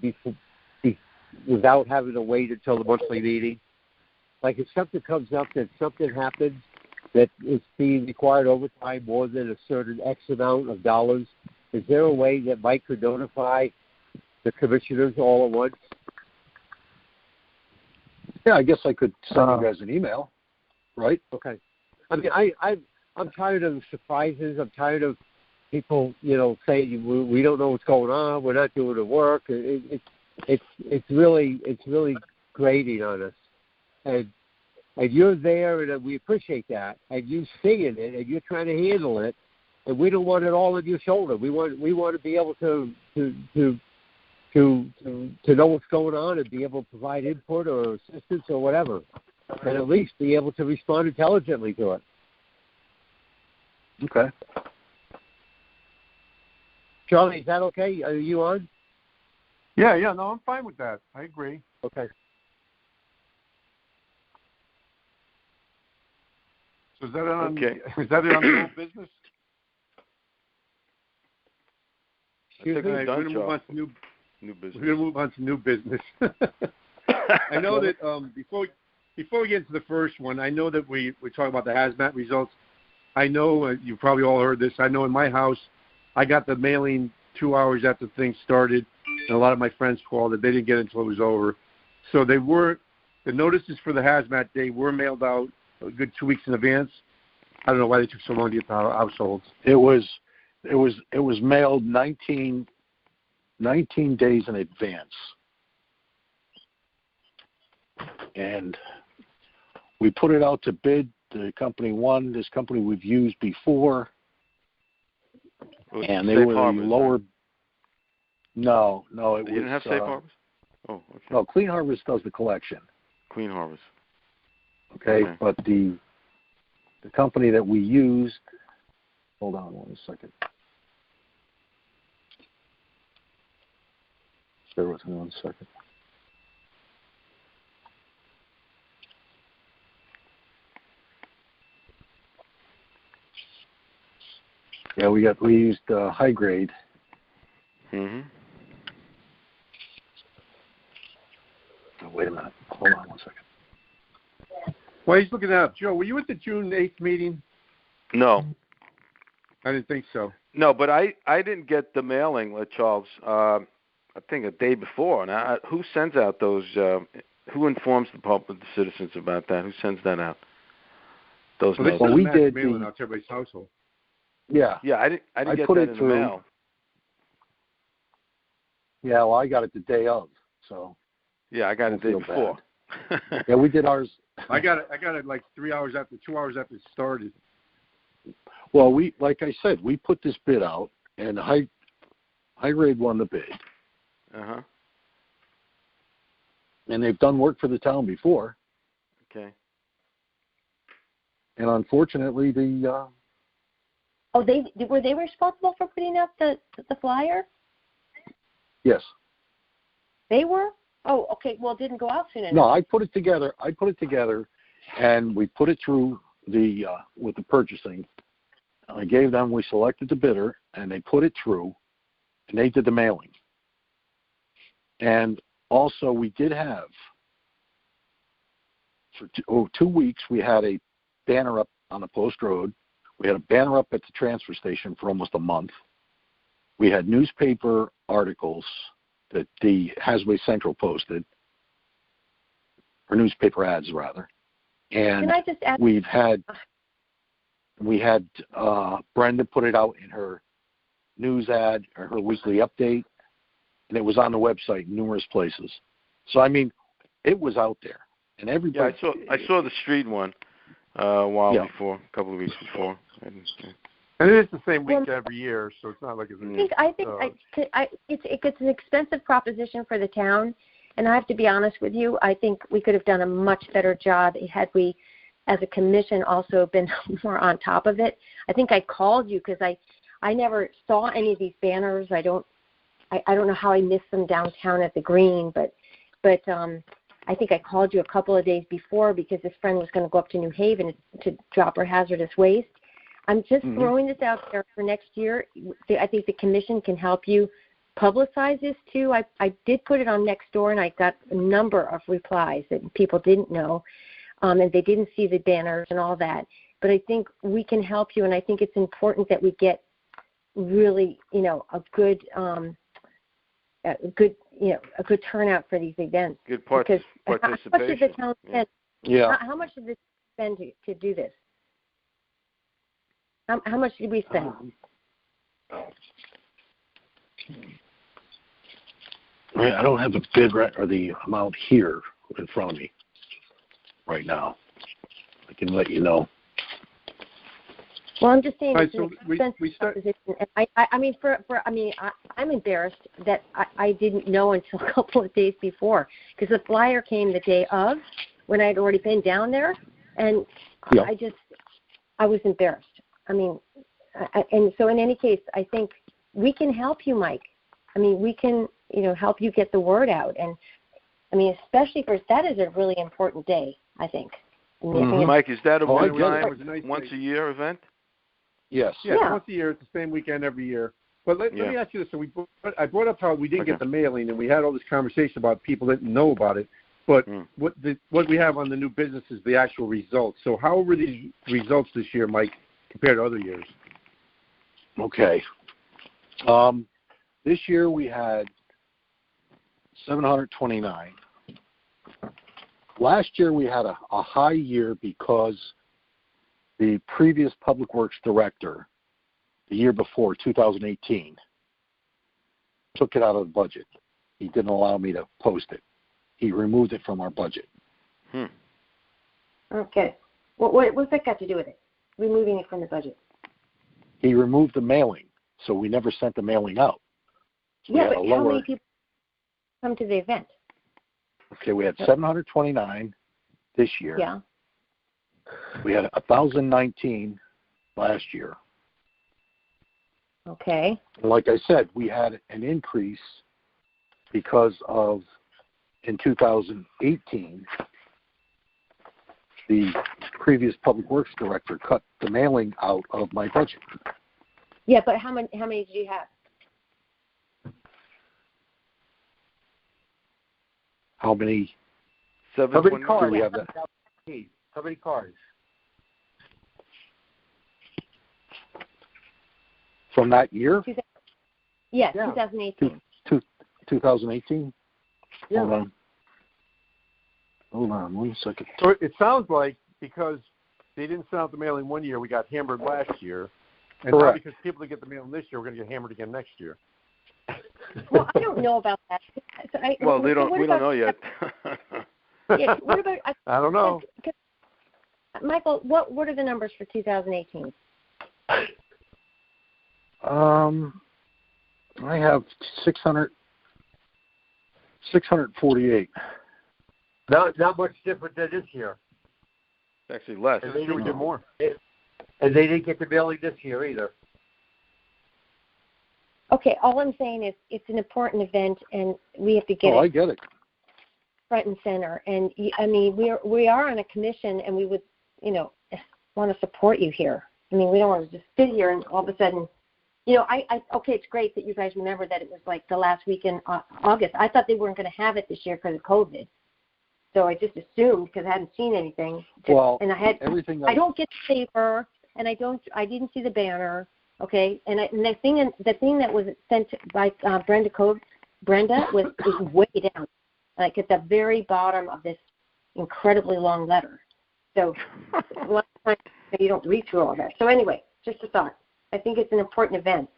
without having to wait until the monthly meeting? Like if something comes up that something happens that is being required overtime more than a certain X amount of dollars, is there a way that Mike could notify the commissioners all at once? Yeah, I guess I could send you guys an email, right? Okay. I mean, I'm tired of surprises. I'm tired of people, saying we don't know what's going on. We're not doing the work. It's really grating on us, and you're there, and we appreciate that, and you seeing it, and you're trying to handle it, and we don't want it all on your shoulder. We want to be able to know what's going on and be able to provide input or assistance or whatever, and at least be able to respond intelligently to it. Okay. Charlie, is that okay? Are you on? Yeah, no, I'm fine with that. I agree. Okay. So is that on the old business? We're going to move on to new business. We're going to move on to new business. I know that before we get into the first one, I know that we talk about the hazmat results. I know you probably all heard this. I know in my house, I got the mailing 2 hours after things started. and a lot of my friends called that they didn't get it until it was over. So the notices for the hazmat day were mailed out a good 2 weeks in advance. I don't know why they took so long to get to our households. It was mailed 19 days in advance. And we put it out to bid. The company won. This company we've used before. And they were lower. No, it didn't have Safe Harbors? Oh, okay. No, Clean Harbors does the collection. Clean Harbors. Okay, but the company that we used, hold on 1 second. Bear with me 1 second. Yeah, we used high grade. Mm-hmm. Oh, wait a minute. Hold on 1 second. While he's looking it up, Joe, were you at the June 8th meeting? No. I didn't think so. No, but I didn't get the mailing, Charles. I think a day before. Now, who sends out those? Who informs the public, the citizens about that? Who sends that out? Those. Well, we did mailing out to everybody's household. Yeah. Yeah, I didn't get put that it in through. the mail. Yeah, well, I got it the day of, so. Yeah, I got it the day before. Yeah, we did ours. I got it like 2 hours after it started. Well, like I said, we put this bid out, and High Grade won the bid. Uh-huh. And they've done work for the town before. Okay. And unfortunately, were they responsible for putting up the flyer? Yes. They were? Oh, okay. Well, it didn't go out soon enough. No, I put it together, and we put it through with the purchasing. I gave them, we selected the bidder, and they put it through, and they did the mailing. And also, we did have, for 2 weeks, we had a banner up on the post road. We had a banner up at the transfer station for almost a month. We had newspaper articles that the Hasway Central posted, or newspaper ads rather. And Can I just add? we had Brenda put it out in her news ad or her weekly update, and it was on the website in numerous places. So I mean, it was out there, and everybody. Yeah, I saw the street one before, a couple of weeks before. And it is the same week every year, so it's not like it's. It's an expensive proposition for the town, and I have to be honest with you. I think we could have done a much better job had we, as a commission, also been more on top of it. I think I called you because I never saw any of these banners. I don't know how I missed them downtown at the Green, but I think I called you a couple of days before because this friend was going to go up to New Haven to drop her hazardous waste. I'm just throwing this out there for next year. I think the commission can help you publicize this too. I did put it on Nextdoor, and I got a number of replies that people didn't know, and they didn't see the banners and all that. But I think we can help you, and I think it's important that we get really, a good turnout for these events. Good participation. How much did the town spend? Yeah. How much did they spend to do this? How much did we spend? I don't have the bid or the amount here in front of me right now. I can let you know. Well, I'm just saying Right, it's an expensive proposition. I'm embarrassed that I didn't know until a couple of days before because the flyer came the day of when I had already been down there, and I was embarrassed. And so in any case, I think we can help you, Mike. We can, help you get the word out. And, especially that is a really important day, I think. Mike, is that a once a year event? Yes. Yeah, once a year. It's the same weekend every year. But let me ask you this. So I brought up how we didn't get the mailing, and we had all this conversation about people didn't know about it. But what we have on the new business is the actual results. So how were these results this year, Mike, compared to other years? Okay. This year we had $729. Last year we had a high year because the previous Public Works Director, the year before, 2018, took it out of the budget. He didn't allow me to post it. He removed it from our budget. Okay. What's that got to do with it? Removing it from the budget? He removed the mailing, so we never sent the mailing out. So yeah, but how many people come to the event? Okay, we had 729 this year. Yeah. We had 1,019 last year. Okay. Like I said, we had an increase because of, in 2018, the previous Public Works Director cut the mailing out of my budget. Yeah, but how many did you have? How many? How many cars? Do we have that? How many cars? From that year? Yeah, 2018. 2018? Yeah. Hold on 1 second. So it sounds like because they didn't send out the mailing one year, we got hammered last year. And now because people that get the mailing this year, we're going to get hammered again next year. Well, I don't know about that. So we don't know yet. Yeah, what about? I don't know. Michael, what are the numbers for 2018? I have 648. Not much different than this year. Actually, less. This year we did more. And they didn't get the mailing this year either. Okay, all I'm saying is it's an important event, and we have to get I get it. Front and center. And I mean, we are on a commission, and we would, want to support you here. I mean, we don't want to just sit here and all of a sudden, okay, it's great that you guys remember that it was like the last week in August. I thought they weren't going to have it this year because of COVID. So I just assumed because I hadn't seen anything. And I had everything. I don't get the paper, and I didn't see the banner. Okay, and the thing that was sent by Brenda was way down, like at the very bottom of this incredibly long letter. So a lot of times you don't read through all that. So anyway, just a thought. I think it's an important event.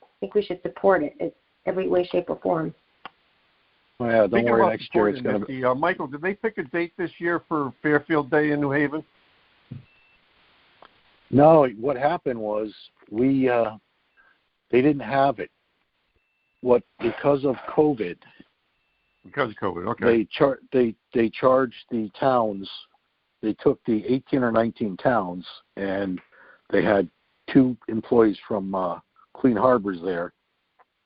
I think we should support it in every way, shape, or form. Well, yeah, don't worry. Next year it's going to be. Michael, did they pick a date this year for Fairfield Day in New Haven? No, what happened was they didn't have it. Because of COVID. Because of COVID, okay. They charged the towns. They took the 18 or 19 towns, and they had 2 employees from Clean Harbors there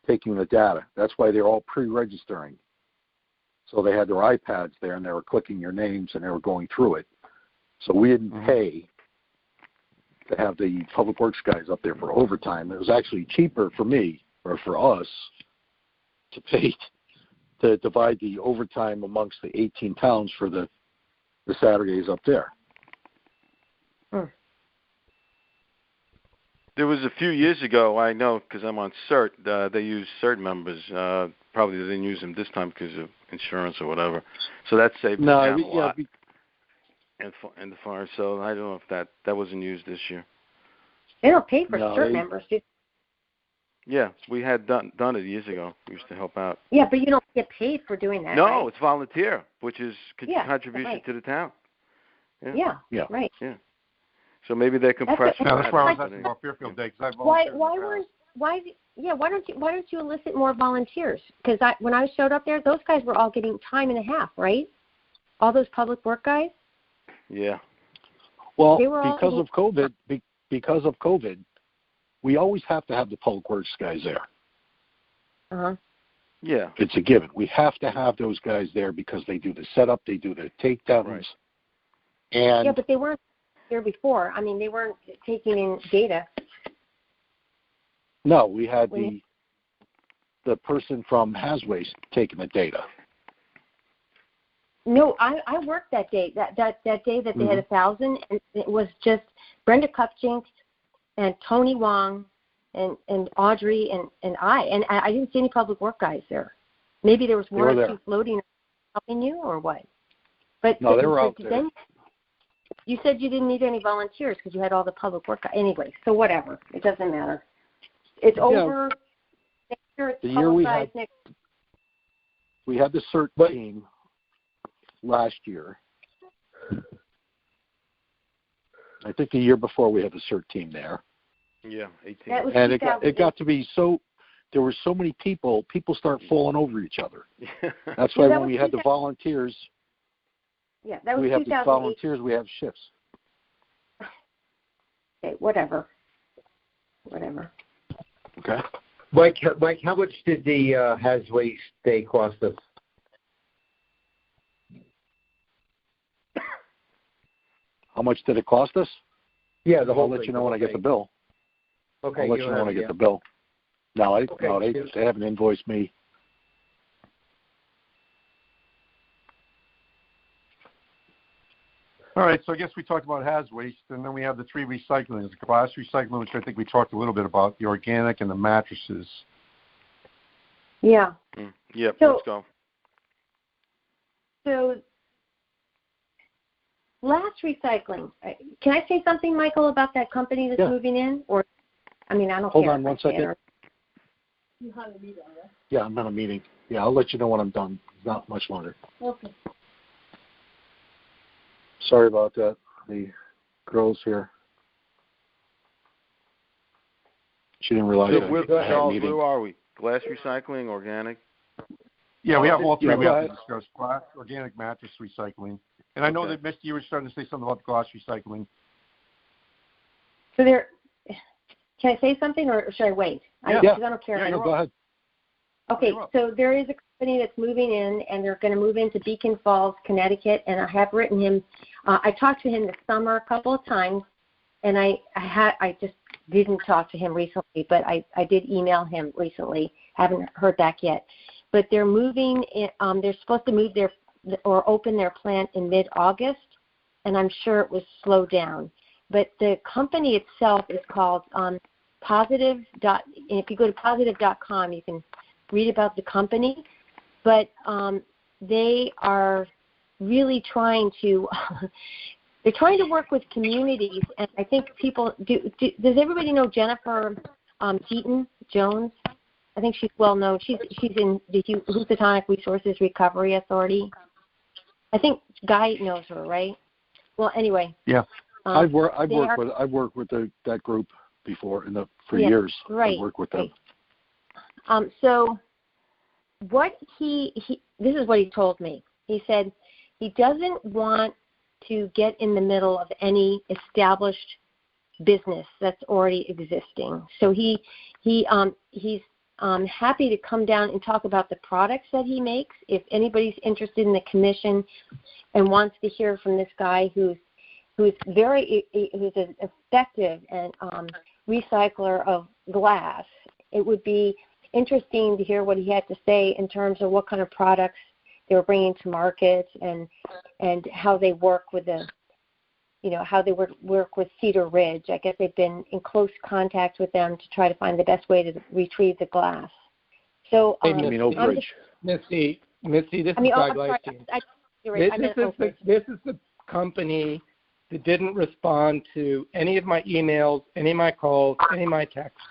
taking the data. That's why they're all pre-registering. So they had their iPads there, and they were clicking your names, and they were going through it. So we didn't pay to have the Public Works guys up there for overtime. It was actually cheaper for me, or for us, to pay to divide the overtime amongst the 18 towns for the Saturdays up there. There was a few years ago, I know, because I'm on CERT, they used CERT members. Probably they didn't use them this time because of insurance or whatever. So that saved them a lot. And the fire. So I don't know if that wasn't used this year. They don't pay for CERT members, do they? Yeah, we had done it years ago. We used to help out. Yeah, but you don't get paid for doing that. No, right? It's volunteer, which is contribution to the town. Yeah, right. Yeah. So maybe they compress. That's why I was asking about Fairfield Day because I volunteered. Why don't you elicit more volunteers? Because when I showed up there, those guys were all getting time and a half, right? All those public work guys. Yeah. Well, because of COVID, we always have to have the Public Works guys there. Yeah. It's a given. We have to have those guys there because they do the setup, they do the takedowns. Right. And but they weren't here before. I mean, they weren't taking in data. No, we had the person from Hasways taking the data. No, I worked that day. That day that they had 1,000, and it was just Brenda Kupchink and Tony Wong and Audrey and I didn't see any public work guys there. maybe there was one or two floating helping you, or what? But no, they were out there. Then you said you didn't need any volunteers because you had all the public work. Anyway, so whatever. It doesn't matter. It's over. Next year it's publicized. We had the CERT team last year. I think the year before we had the CERT team there. Yeah, 18. And it got to be so. There were so many people. People start falling over each other. That's why when we had the volunteers. Yeah, that was 2008. We have the volunteers. We have shifts. Okay, whatever. Okay. Mike, how much did the Has Waste Day cost us? How much did it cost us? Yeah, the whole I'll let you know when I get the bill. Okay. I'll let you know when I get the bill. No, they haven't invoiced me. All right, so I guess we talked about Has Waste, and then we have the three recycling. The glass recycling, which I think we talked a little bit about, the organic and the mattresses. Yeah. Yep, let's go. So, last recycling. Can I say something, Michael, about that company that's moving in? Or, I don't care. Hold on one second. You have a meeting, right? Yeah, I'm on a meeting. Yeah, I'll let you know when I'm done. Not much longer. Okay. Sorry about that. The girls here. She didn't realize that. Charles, where are we? Glass recycling, organic? Yeah, we have all three. We have to discuss glass, organic, mattress recycling. And I know that, Misty, you were starting to say something about glass recycling. So can I say something, or should I wait? Yeah. I don't care. Yeah, go ahead. Okay, so there is a company that's moving in, and they're going to move into Beacon Falls, Connecticut, and I have written him. I talked to him this summer a couple of times, and I just didn't talk to him recently, but I did email him recently. Haven't heard back yet. But they're moving. They're supposed to move or open their plant in mid-August, and I'm sure it was slowed down. But the company itself is called Positive. If you go to positive.com, you can read about the company. But they are really trying to they're trying to work with communities, and I think people does everybody know Jennifer Keaton Jones? I think she's well known. She's in the Housatonic Resources Recovery Authority. I think Guy knows her, right? Well, anyway. Yeah, I've worked with that group before for years. Right. I've worked with them. So what this is what he told me. He said he doesn't want to get in the middle of any established business that's already existing. So he's happy to come down and talk about the products that he makes. If anybody's interested in the commission and wants to hear from this guy who's an effective and recycler of glass, it would be interesting to hear what he had to say in terms of what kind of products they were bringing to market and how they work with how they work with Cedar Ridge. I guess they've been in close contact with them to try to find the best way to retrieve the glass. So, Oak Ridge. Misty, this is Doug Leisting. This is the company that didn't respond to any of my emails, any of my calls, any of my texts.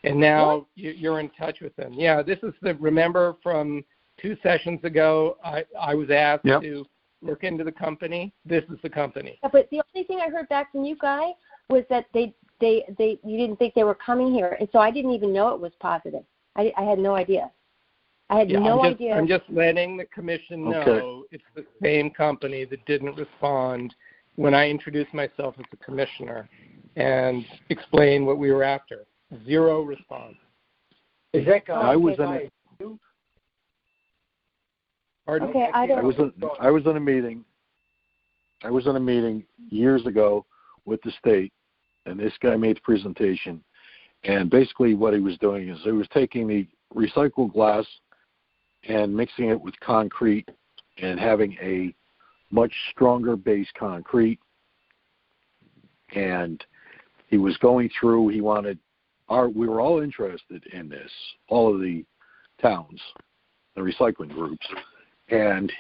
And now you're in touch with them. Yeah, this is remember from 2 sessions ago, I was asked to look into the company. This is the company. Yeah, but the only thing I heard back from you guys was that you didn't think they were coming here, and so I didn't even know it was Positive. I had no idea. Idea. I'm just letting the commission know it's the same company that didn't respond when I introduced myself as a commissioner and explained what we were after. 0 response. Is that guy? I was in a meeting. I was in a meeting years ago with the state, and this guy made the presentation. And basically, what he was doing is he was taking the recycled glass and mixing it with concrete and having a much stronger base concrete. And he was going through. He wanted we were all interested in this. All of the towns the recycling groups. And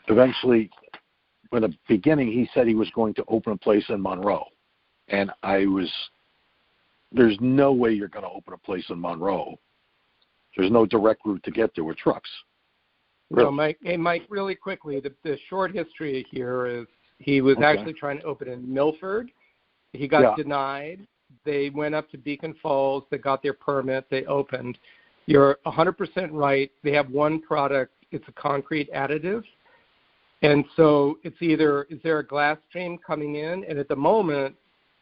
eventually, in the beginning, he said he was going to open a place in Monroe. And there's no way you're going to open a place in Monroe. There's no direct route to get there with trucks. Really? No, Mike, really quickly, the short history here is he was actually trying to open in Milford. He got denied. They went up to Beacon Falls. They got their permit. They opened. You're 100% right. They have one product. It's a concrete additive. And so it's either, is there a glass stream coming in? And at the moment,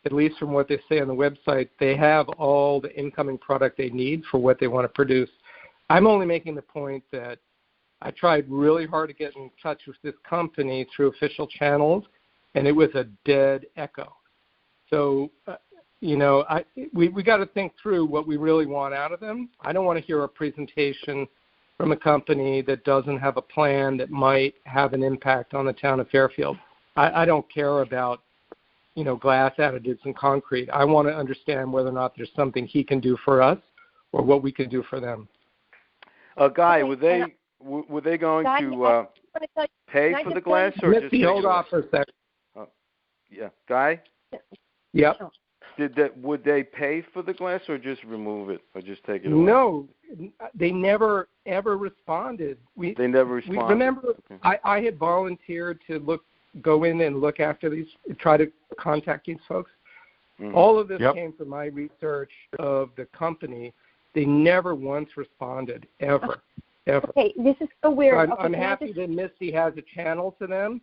at least from what they say on the website, they have all the incoming product they need for what they want to produce. I'm only making the point that I tried really hard to get in touch with this company through official channels, and it was a dead echo. So, we got to think through what we really want out of them. I don't want to hear a presentation from a company that doesn't have a plan that might have an impact on the town of Fairfield. I don't care about, glass additives and concrete. I want to understand whether or not there's something he can do for us or what we can do for them. Guy, were they going to pay for the glass or just hold off for a second? Yeah, Guy? Yep. Would they pay for the glass or just remove it or just take it away? No, they never ever responded. They never responded. Remember, I had volunteered to go in and look after these, try to contact these folks. Mm-hmm. All of this came from my research of the company. They never once responded, ever. Okay, this is so weird. So I'm happy that Misty has a channel to them,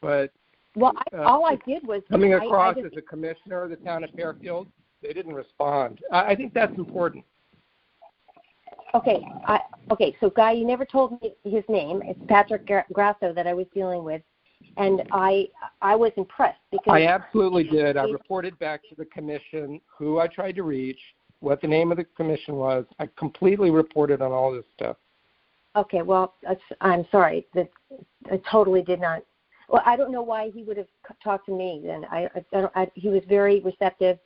but all I did was coming across as a commissioner of the town of Fairfield, they didn't respond. I think that's important. Okay, so Guy, you never told me his name. It's Patrick Grasso that I was dealing with, and I was impressed because I absolutely did. I reported back to the commission who I tried to reach, what the name of the commission was. I completely reported on all this stuff. Okay, well, I'm sorry. That I totally did not. Well, I don't know why he would have talked to me then. He was very receptive,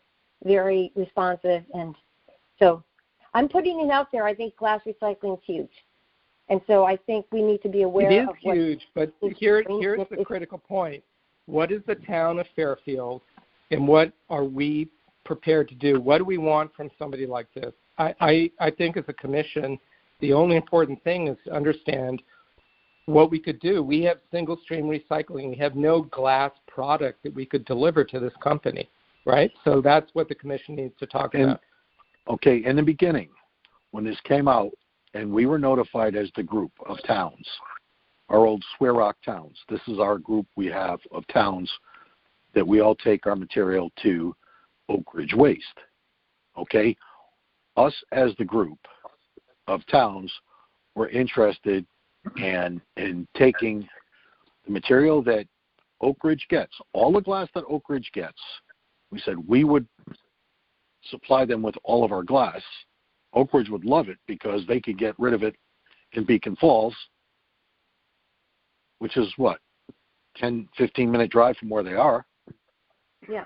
very responsive, and so I'm putting it out there. I think glass recycling is huge, and so I think we need to be aware of it is huge, but here's the critical point. What is the town of Fairfield, and what are we prepared to do? What do we want from somebody like this? I think as a commission, the only important thing is to understand what we could do. We have single stream recycling. We have no glass product that we could deliver to this company, right? So that's what the commission needs to talk about. Okay, in the beginning, when this came out, and we were notified as the group of towns, our old Square Rock towns. This is our group we have of towns that we all take our material to Oak Ridge Waste. Okay? Us as the group of towns were interested in taking the material that Oak Ridge gets, all the glass that Oak Ridge gets. We said we would supply them with all of our glass. Oak Ridge would love it because they could get rid of it in Beacon Falls, which is 10, 15-minute drive from where they are. Yeah.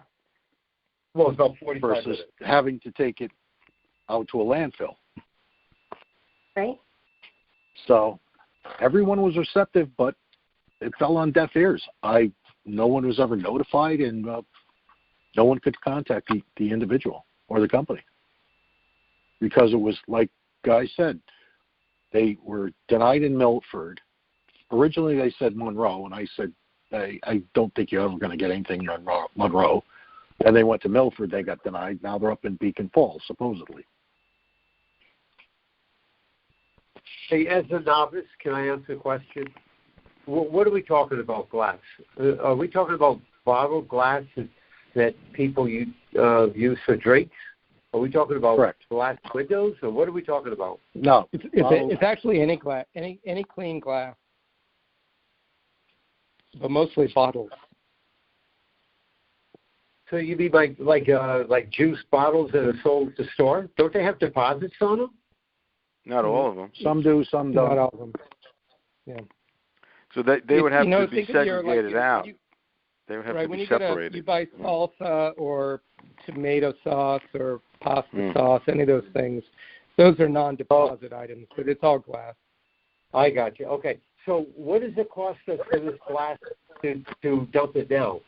Well, it's about 45 versus minutes. Having to take it out to a landfill. Right. So everyone was receptive, but it fell on deaf ears. No one was ever notified, and no one could contact the individual or the company because it was like Guy said. They were denied in Milford. Originally, they said Monroe, and I said, I don't think you're ever going to get anything in Monroe. And they went to Milford. They got denied. Now they're up in Beacon Falls, supposedly. Hey, as a novice, can I ask a question? What are we talking about glass? Are we talking about bottled glass that people use for drinks? Are we talking about glass windows, or what are we talking about? No, it's actually any glass, any clean glass, but mostly bottles. So you mean like juice bottles that are sold at the store? Don't they have deposits on them? Not all of them. Some do, some don't. Not all of them. Yeah. So they would have to be segregated out. They would have to be separated. You buy salsa or tomato sauce or pasta sauce, any of those things. Those are non-deposit items, but it's all glass. I got you. Okay. So what does it cost us for this glass to dump it now?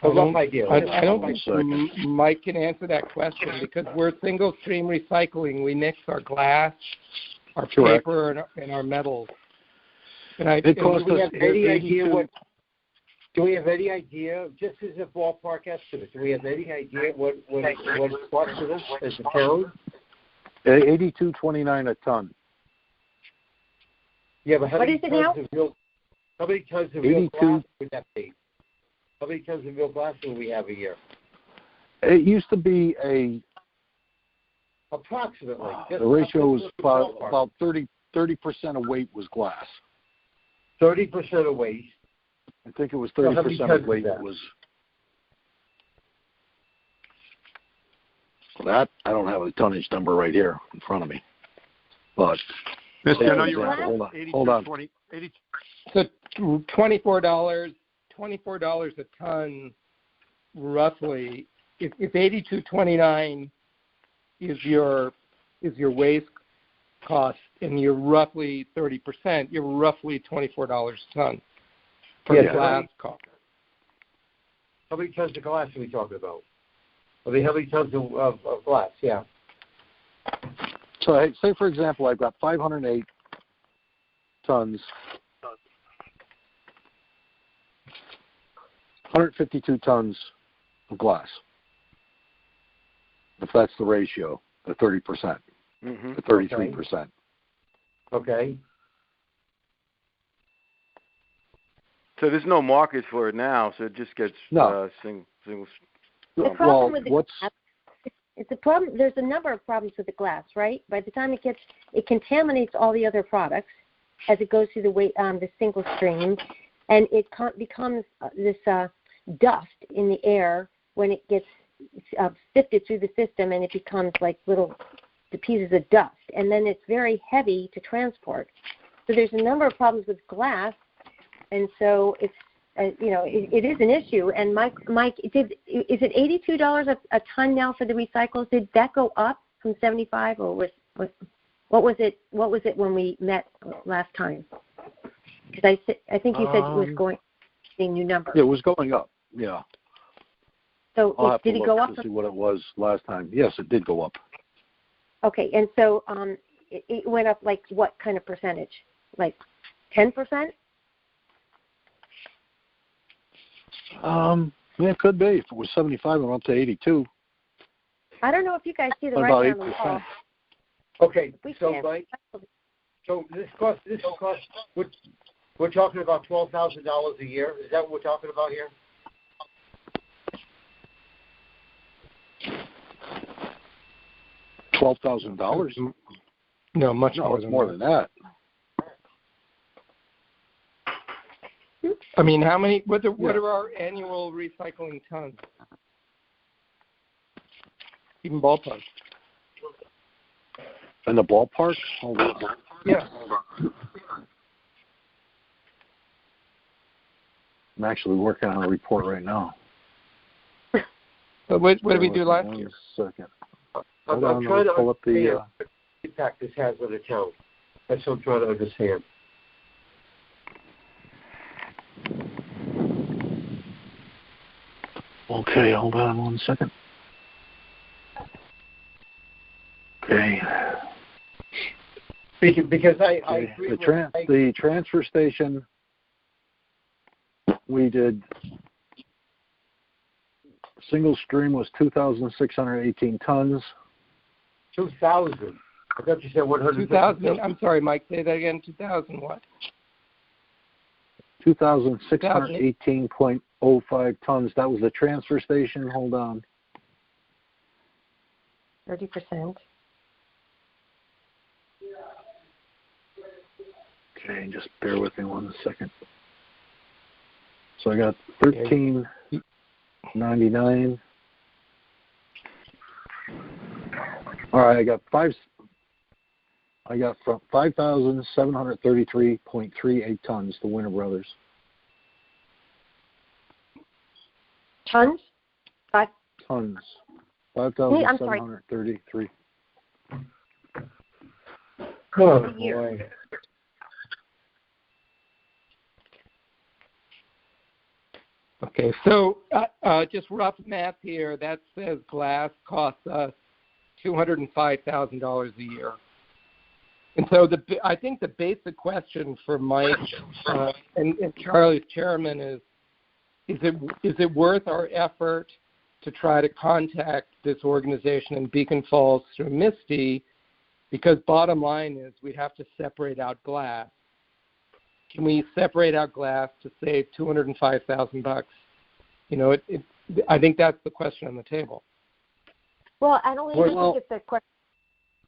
A rough idea. I don't think Mike can answer that question because we're single stream recycling. We mix our glass, our paper, and our metals. Do we have any idea, just as a ballpark estimate, do we have any idea what it costs us as a town? $82.29 a ton. Yeah, but how many tons of real glass would that be? How many tons of real glass do we have a year? It used to be approximately. The ratio was about 30% of weight was glass. 30% of weight. I think it was 30% of weight was. That I don't have a tonnage number right here in front of me, but Mr. I know you're hold on. So $24 a ton, roughly. If $82.29 is your waste cost, and you're roughly 30%, you're roughly $24 a ton for glass cost. How many tons of glass are we talking about? I mean, how many tons of glass? Yeah. So, say for example, I've got 508 tons, 152 tons of glass. If that's the ratio, the 30%, the 33%. Okay. So there's no market for it now, so it just gets single. The problem with the glass, it's a problem. There's a number of problems with the glass, right? By the time it contaminates all the other products as it goes through the single stream, and it becomes this dust in the air when it gets sifted through the system, and it becomes like little pieces of dust, and then it's very heavy to transport. So there's a number of problems with glass, and so it's it is an issue. And Mike, is it $82 a ton now for the recycles? Did that go up from 75, or what was it? What was it when we met last time? Because I think you said it was going a new number. Yeah, it was going up. Yeah. So did it go up? To see what it was last time. Yes, it did go up. Okay, and so it went up like what kind of percentage? Like 10%? It could be. If it was 75, it went up to 82. I don't know if you guys see the about writing on the wall. Okay, so Mike, this cost. We're talking about $12,000 a year. Is that what we're talking about here? $12,000? No, much more than that. I mean, how many? What are our annual recycling tons? Even ballpark. In the ballpark? Hold on. Yeah. I'm actually working on a report right now. But what did we do last year? 1 second. I'm trying to pull up the impact this has on the town. That's what I'm trying to understand. Okay, hold on 1 second. Okay. Because I agree the transfer station, we did single stream was 2,618 tons. 2,000. I thought you said 100. 2,000. I'm sorry, Mike. Say that again. 2,000 what? 2,618.05 tons. That was the transfer station. Hold on. 30%. Okay, just bear with me 1 second. So I got 13.99. All right, I got 5,733.38 tons to Winter Brothers. Tons? Tons. 5,733. Oh, a year. Boy. Okay, so just rough math here. That says glass costs us $205,000 a year. And so I think the basic question for Mike and Charlie's chairman is it worth our effort to try to contact this organization in Beacon Falls through Misty? Because bottom line is we have to separate out glass. Can we separate out glass to save $205,000? You know, I think that's the question on the table. Well, I don't even think it's a question.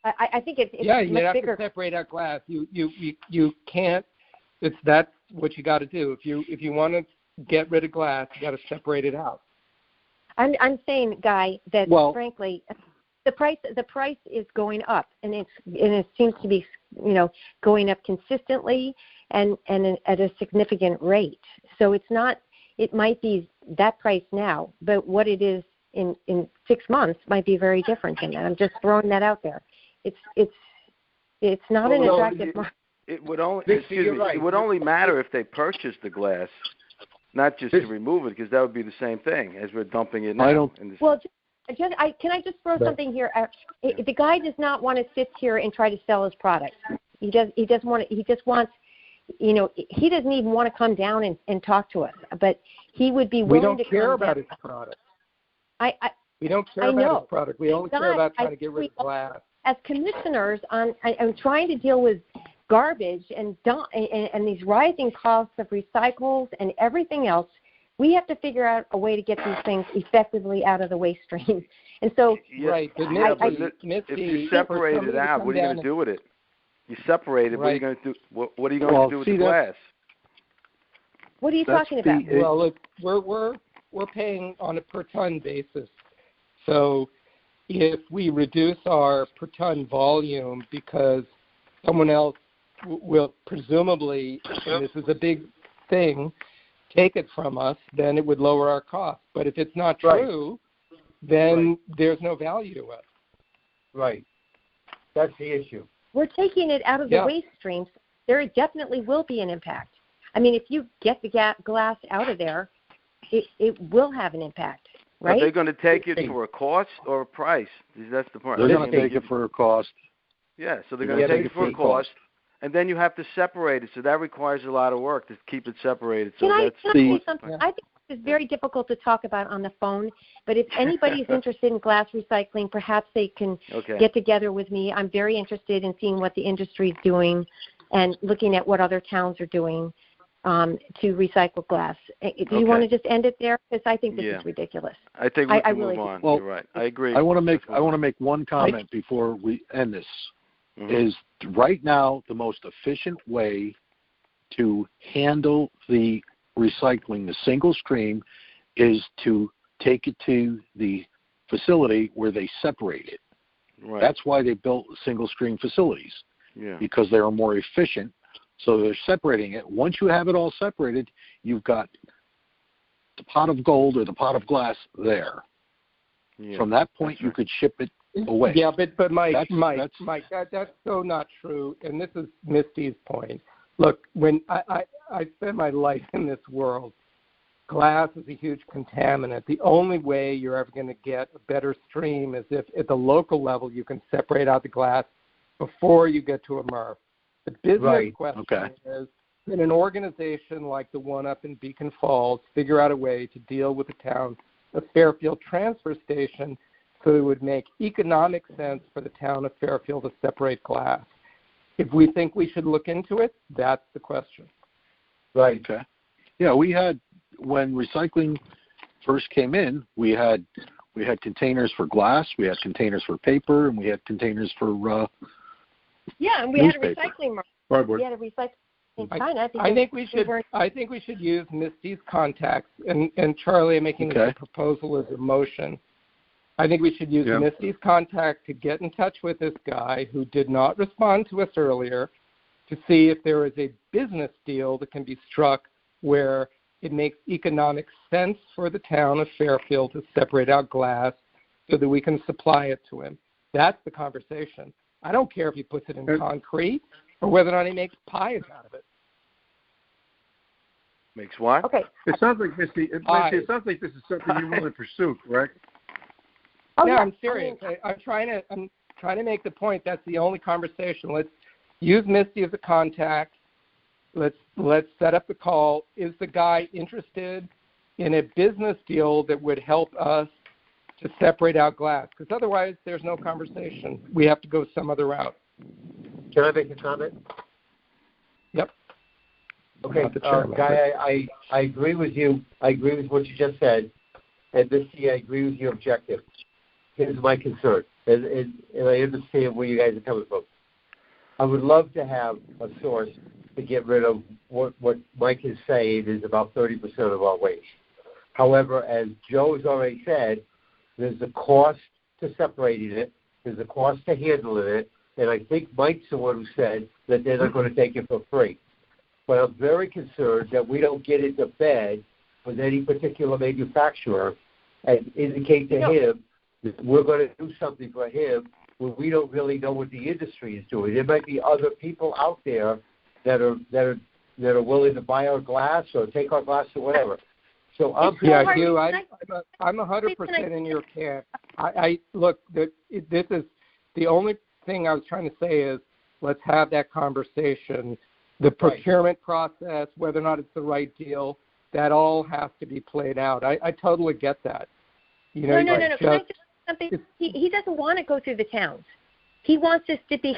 I think it's you much have bigger. To separate out glass. You can't. That's what you got to do. If you want to get rid of glass, you got to separate it out. I'm saying, Guy, that frankly, the price is going up, and it seems to be, you know, going up consistently and at a significant rate. So it's not. It might be that price now, but what it is in 6 months might be very different than that. I'm just throwing that out there. It's not an attractive market. It would only it would only matter if they purchased the glass, not just to remove it, because that would be the same thing as we're dumping it now. Can I just throw something here? The guy does not want to sit here and try to sell his product. He just wants. You know, he doesn't even want to come down and talk to us, but he would be willing to come down. We don't care about his product. We don't care about his product. We only care about trying to get rid of glass. As commissioners, I'm trying to deal with garbage and these rising costs of recycles and everything else. We have to figure out a way to get these things effectively out of the waste stream. And so, right. But if you separate it out, what are you going to do with it? You separate it. Right. What are you going to do? What are you going to do with the glass? What are you talking about? Well, look, we're paying on a per ton basis. So if we reduce our per ton volume because someone else will presumably, and this is a big thing, take it from us, then it would lower our cost. But if it's not true, then there's no value to us. Right. That's the issue. We're taking it out of the waste streams. There definitely will be an impact. I mean, if you get the glass out of there, it will have an impact, right? Are they going to take it for a cost or a price? That's the part. They're going to take it for a cost. Yeah, so they're going to take it for a cost, and then you have to separate it. So that requires a lot of work to keep it separated. So can I say something? I think it's very difficult to talk about on the phone, but if anybody's interested in glass recycling, perhaps they can get together with me. I'm very interested in seeing what the industry is doing and looking at what other towns are doing to recycle glass. Do you want to just end it there? Because I think this is ridiculous. I think we can move on. Well, you're right. I agree. I want to make one comment before we end this. Is right now the most efficient way to handle the recycling, the single stream, is to take it to the facility where they separate it. Right. That's why they built single stream facilities, because they are more efficient. So they're separating it. Once you have it all separated, you've got the pot of gold or the pot of glass there. Yeah, from that point, you could ship it away. Yeah, but Mike, that's so not true. And this is Misty's point. Look, when I spend my life in this world, glass is a huge contaminant. The only way you're ever going to get a better stream is if at the local level you can separate out the glass before you get to a MRF. The business question is, can an organization like the one up in Beacon Falls figure out a way to deal with the town of Fairfield transfer station so it would make economic sense for the town of Fairfield to separate glass? If we think we should look into it, that's the question. Right. Okay. Yeah, we had, when recycling first came in, we had containers for glass, we had containers for paper, and we had containers for and we newspaper. had a recycling market. Cardboard. We had a recycling in China. I think we should use Misty's contacts, and Charlie, I'm making this a proposal as a motion. I think we should use Misty's contact to get in touch with this guy who did not respond to us earlier to see if there is a business deal that can be struck where it makes economic sense for the town of Fairfield to separate out glass so that we can supply it to him. That's the conversation. I don't care if he puts it in concrete or whether or not he makes pies out of it. Makes what? Okay. It sounds like, Misty, it sounds like this is something you want to pursue, correct? Oh, no, yeah. I'm serious. I'm trying to make the point that's the only conversation. Let's use Misty as a contact. Let's set up the call. Is the guy interested in a business deal that would help us to separate out glass? Because otherwise, there's no conversation. We have to go some other route. Can I make a comment? Yep. Okay, Guy, I agree with you. I agree with what you just said. And Misty, I agree with your objective. Here's my concern, and I understand where you guys are coming from. I would love to have a source to get rid of what Mike is saying is about 30% of our waste. However, as Joe has already said, there's a cost to separating it, there's a cost to handling it, and I think Mike's the one who said that they're not going to take it for free. But I'm very concerned that we don't get into bed with any particular manufacturer and indicate to him that we're going to do something for him when we don't really know what the industry is doing. There might be other people out there that are willing to buy our glass or take our glass or whatever. So I'm Hugh, I'm 100% in your camp. I look, this is the only thing I was trying to say is let's have that conversation. The procurement process, whether or not it's the right deal, that all has to be played out. I totally get that. You know, no. Can I just something? He doesn't want to go through the towns. He wants this to be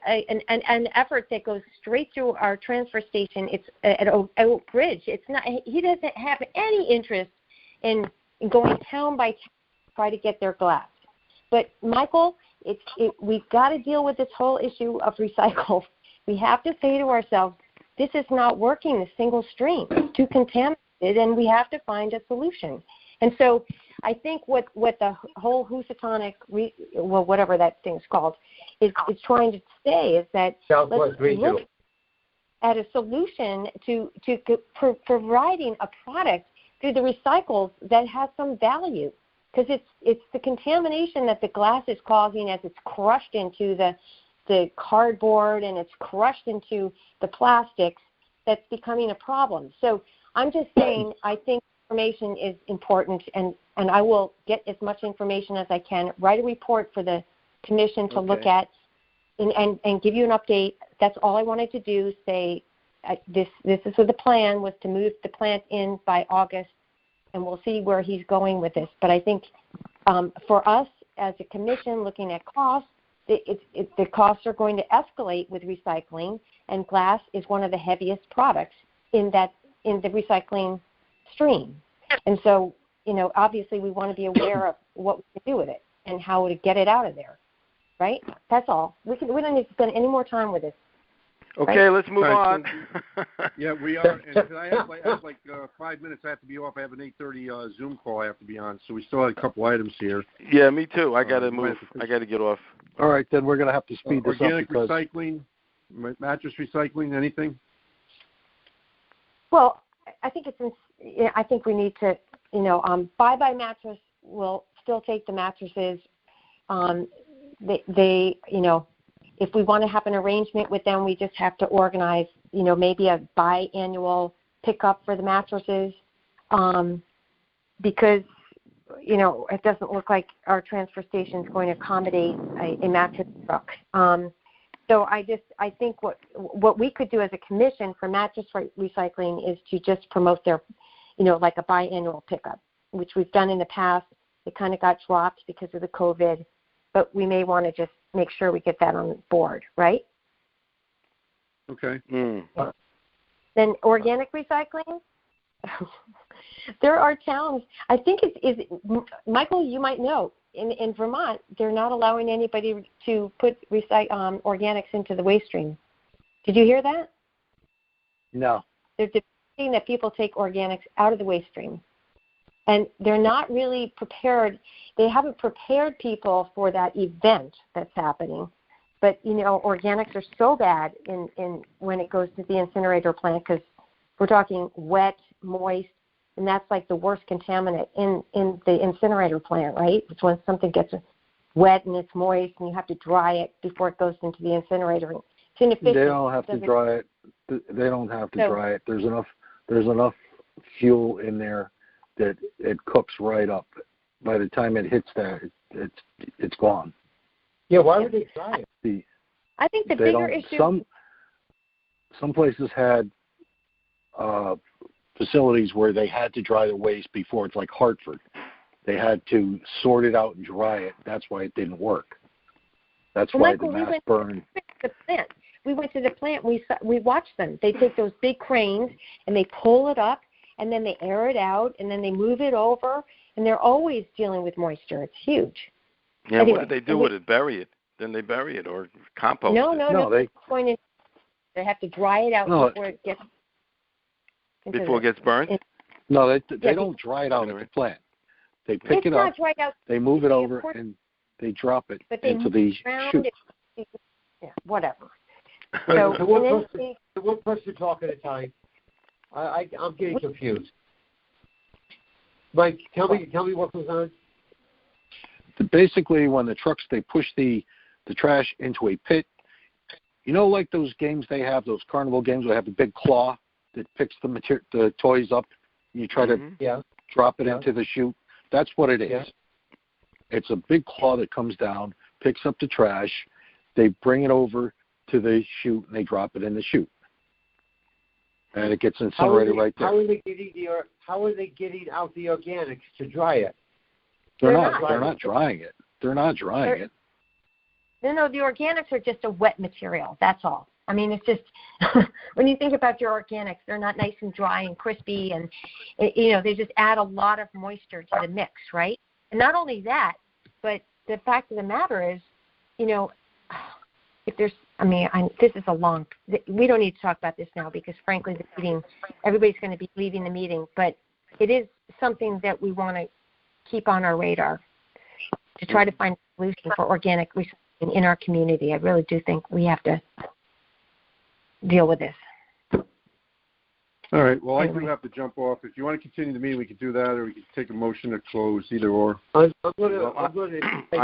an effort that goes straight through our transfer station. It's at Oak Ridge. It's not. He doesn't have any interest in going town by town to try to get their glass. But Michael, we've got to deal with this whole issue of recycle. We have to say to ourselves, this is not working, the single stream. It's too contaminated, and we have to find a solution. And so I think what the whole Housatonic, whatever that thing's called, is trying to say is that let's look at a solution to providing a product through the recycles that has some value. Because it's the contamination that the glass is causing as it's crushed into the cardboard and it's crushed into the plastics that's becoming a problem. So I'm just saying I think information is important, and I will get as much information as I can, write a report for the commission to look at and give you an update. That's all I wanted to do, say this is what the plan was, to move the plant in by August, and we'll see where he's going with this. But I think for us as a commission looking at costs, the costs are going to escalate with recycling, and glass is one of the heaviest products in the recycling stream. And so, obviously we want to be aware of what we can do with it and how to get it out of there, right? That's all. We don't need to spend any more time with this. Okay, right? Let's move on. Yeah, we are. And I have 5 minutes. I have to be off. I have an 8:30 Zoom call I have to be on. So we still have a couple items here. Yeah, me too. I got to move. I got to get off. All right, then we're going to have to speed this up. Organic recycling, mattress recycling, anything? Well, I think I think we need to, Bye mattress will still take the mattresses. They if we want to have an arrangement with them, we just have to organize, maybe a biannual pickup for the mattresses, because, it doesn't look like our transfer station is going to accommodate a mattress truck. So I think what we could do as a commission for mattress recycling is to just promote their, like a biannual pickup, which we've done in the past. It kind of got dropped because of the COVID, but we may want to just make sure we get that on board, right? Okay. Then organic recycling. There are towns. I think Michael, you might know, in Vermont, they're not allowing anybody to put organics into the waste stream. Did you hear that? No. They're demanding that people take organics out of the waste stream. And they're not really prepared. They haven't prepared people for that event that's happening. But, organics are so bad in when it goes to the incinerator plant, because we're talking wet, moist, and that's like the worst contaminant in the incinerator plant, right? It's when something gets wet and it's moist, and you have to dry it before it goes into the incinerator. It's inefficient. They don't have to dry it. They don't have to dry it. There's enough fuel in there that it cooks right up. By the time it hits that, it's gone. Yeah, why would they dry it? I think the bigger issue. Some places had facilities where they had to dry the waste before. It's like Hartford. They had to sort it out and dry it. That's why it didn't work. That's why the mass burn. We went to the plant. We watched them. They take those big cranes and they pull it up, and then they air it out, and then they move it over, and they're always dealing with moisture. It's huge. Yeah, anyway, what did they do with it? Bury it? Then they bury it or compost it? No. They have to dry it out before it gets. Before it gets burned? No, they don't dry it out in the plant. They pick it up, they move it over, and they drop it into the chute. Yeah, whatever. So one person talk at a time. I'm getting confused. Mike, tell me what goes on. Basically, when the trucks, they push the trash into a pit. You know, like those games they have, those carnival games where they have a big claw that picks the toys up, and you try to drop it into the chute. That's what it is. Yeah. It's a big claw that comes down, picks up the trash. They bring it over to the chute, and they drop it in the chute. And it gets incinerated right there. How are they getting out the organics to dry it? They're not drying it. They're not drying it. No, the organics are just a wet material. That's all. I mean, it's just when you think about your organics, they're not nice and dry and crispy, and they just add a lot of moisture to the mix, right? And not only that, but the fact of the matter is, if there's, this is a long. We don't need to talk about this now because, frankly, the meeting, everybody's going to be leaving the meeting, but it is something that we want to keep on our radar to try to find a solution for organic recycling in our community. I really do think we have to deal with this. All right. Well, I do have to jump off. If you want to continue the meeting, we could do that, or we could take a motion to close, either or. I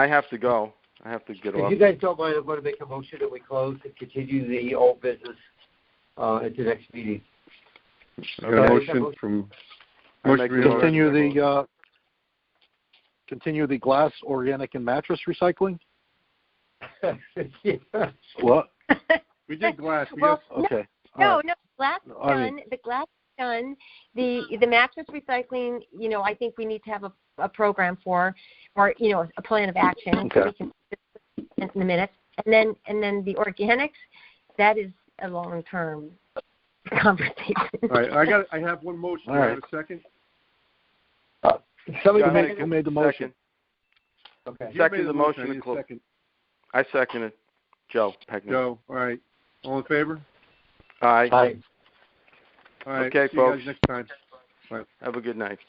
have to go. I have to get off. If you guys don't mind, I'm going to make a motion that we close and continue the old business at the next meeting. Motion from continue the glass, organic, and mattress recycling. Yeah. What? We did glass. Okay. No, glass is done. The glass is done. The mattress recycling, I think we need to have a program for, or a plan of action. Okay. We can in a minute, and then the organics, that is a long-term conversation. All right. I have one motion. All right. I have a second. Who made the motion? Okay. Second the motion to close. I second it. Joe Pegman. Joe. All right. All in favor? Aye. Aye. All right. Okay, see folks. you guys next time. Bye. Have a good night.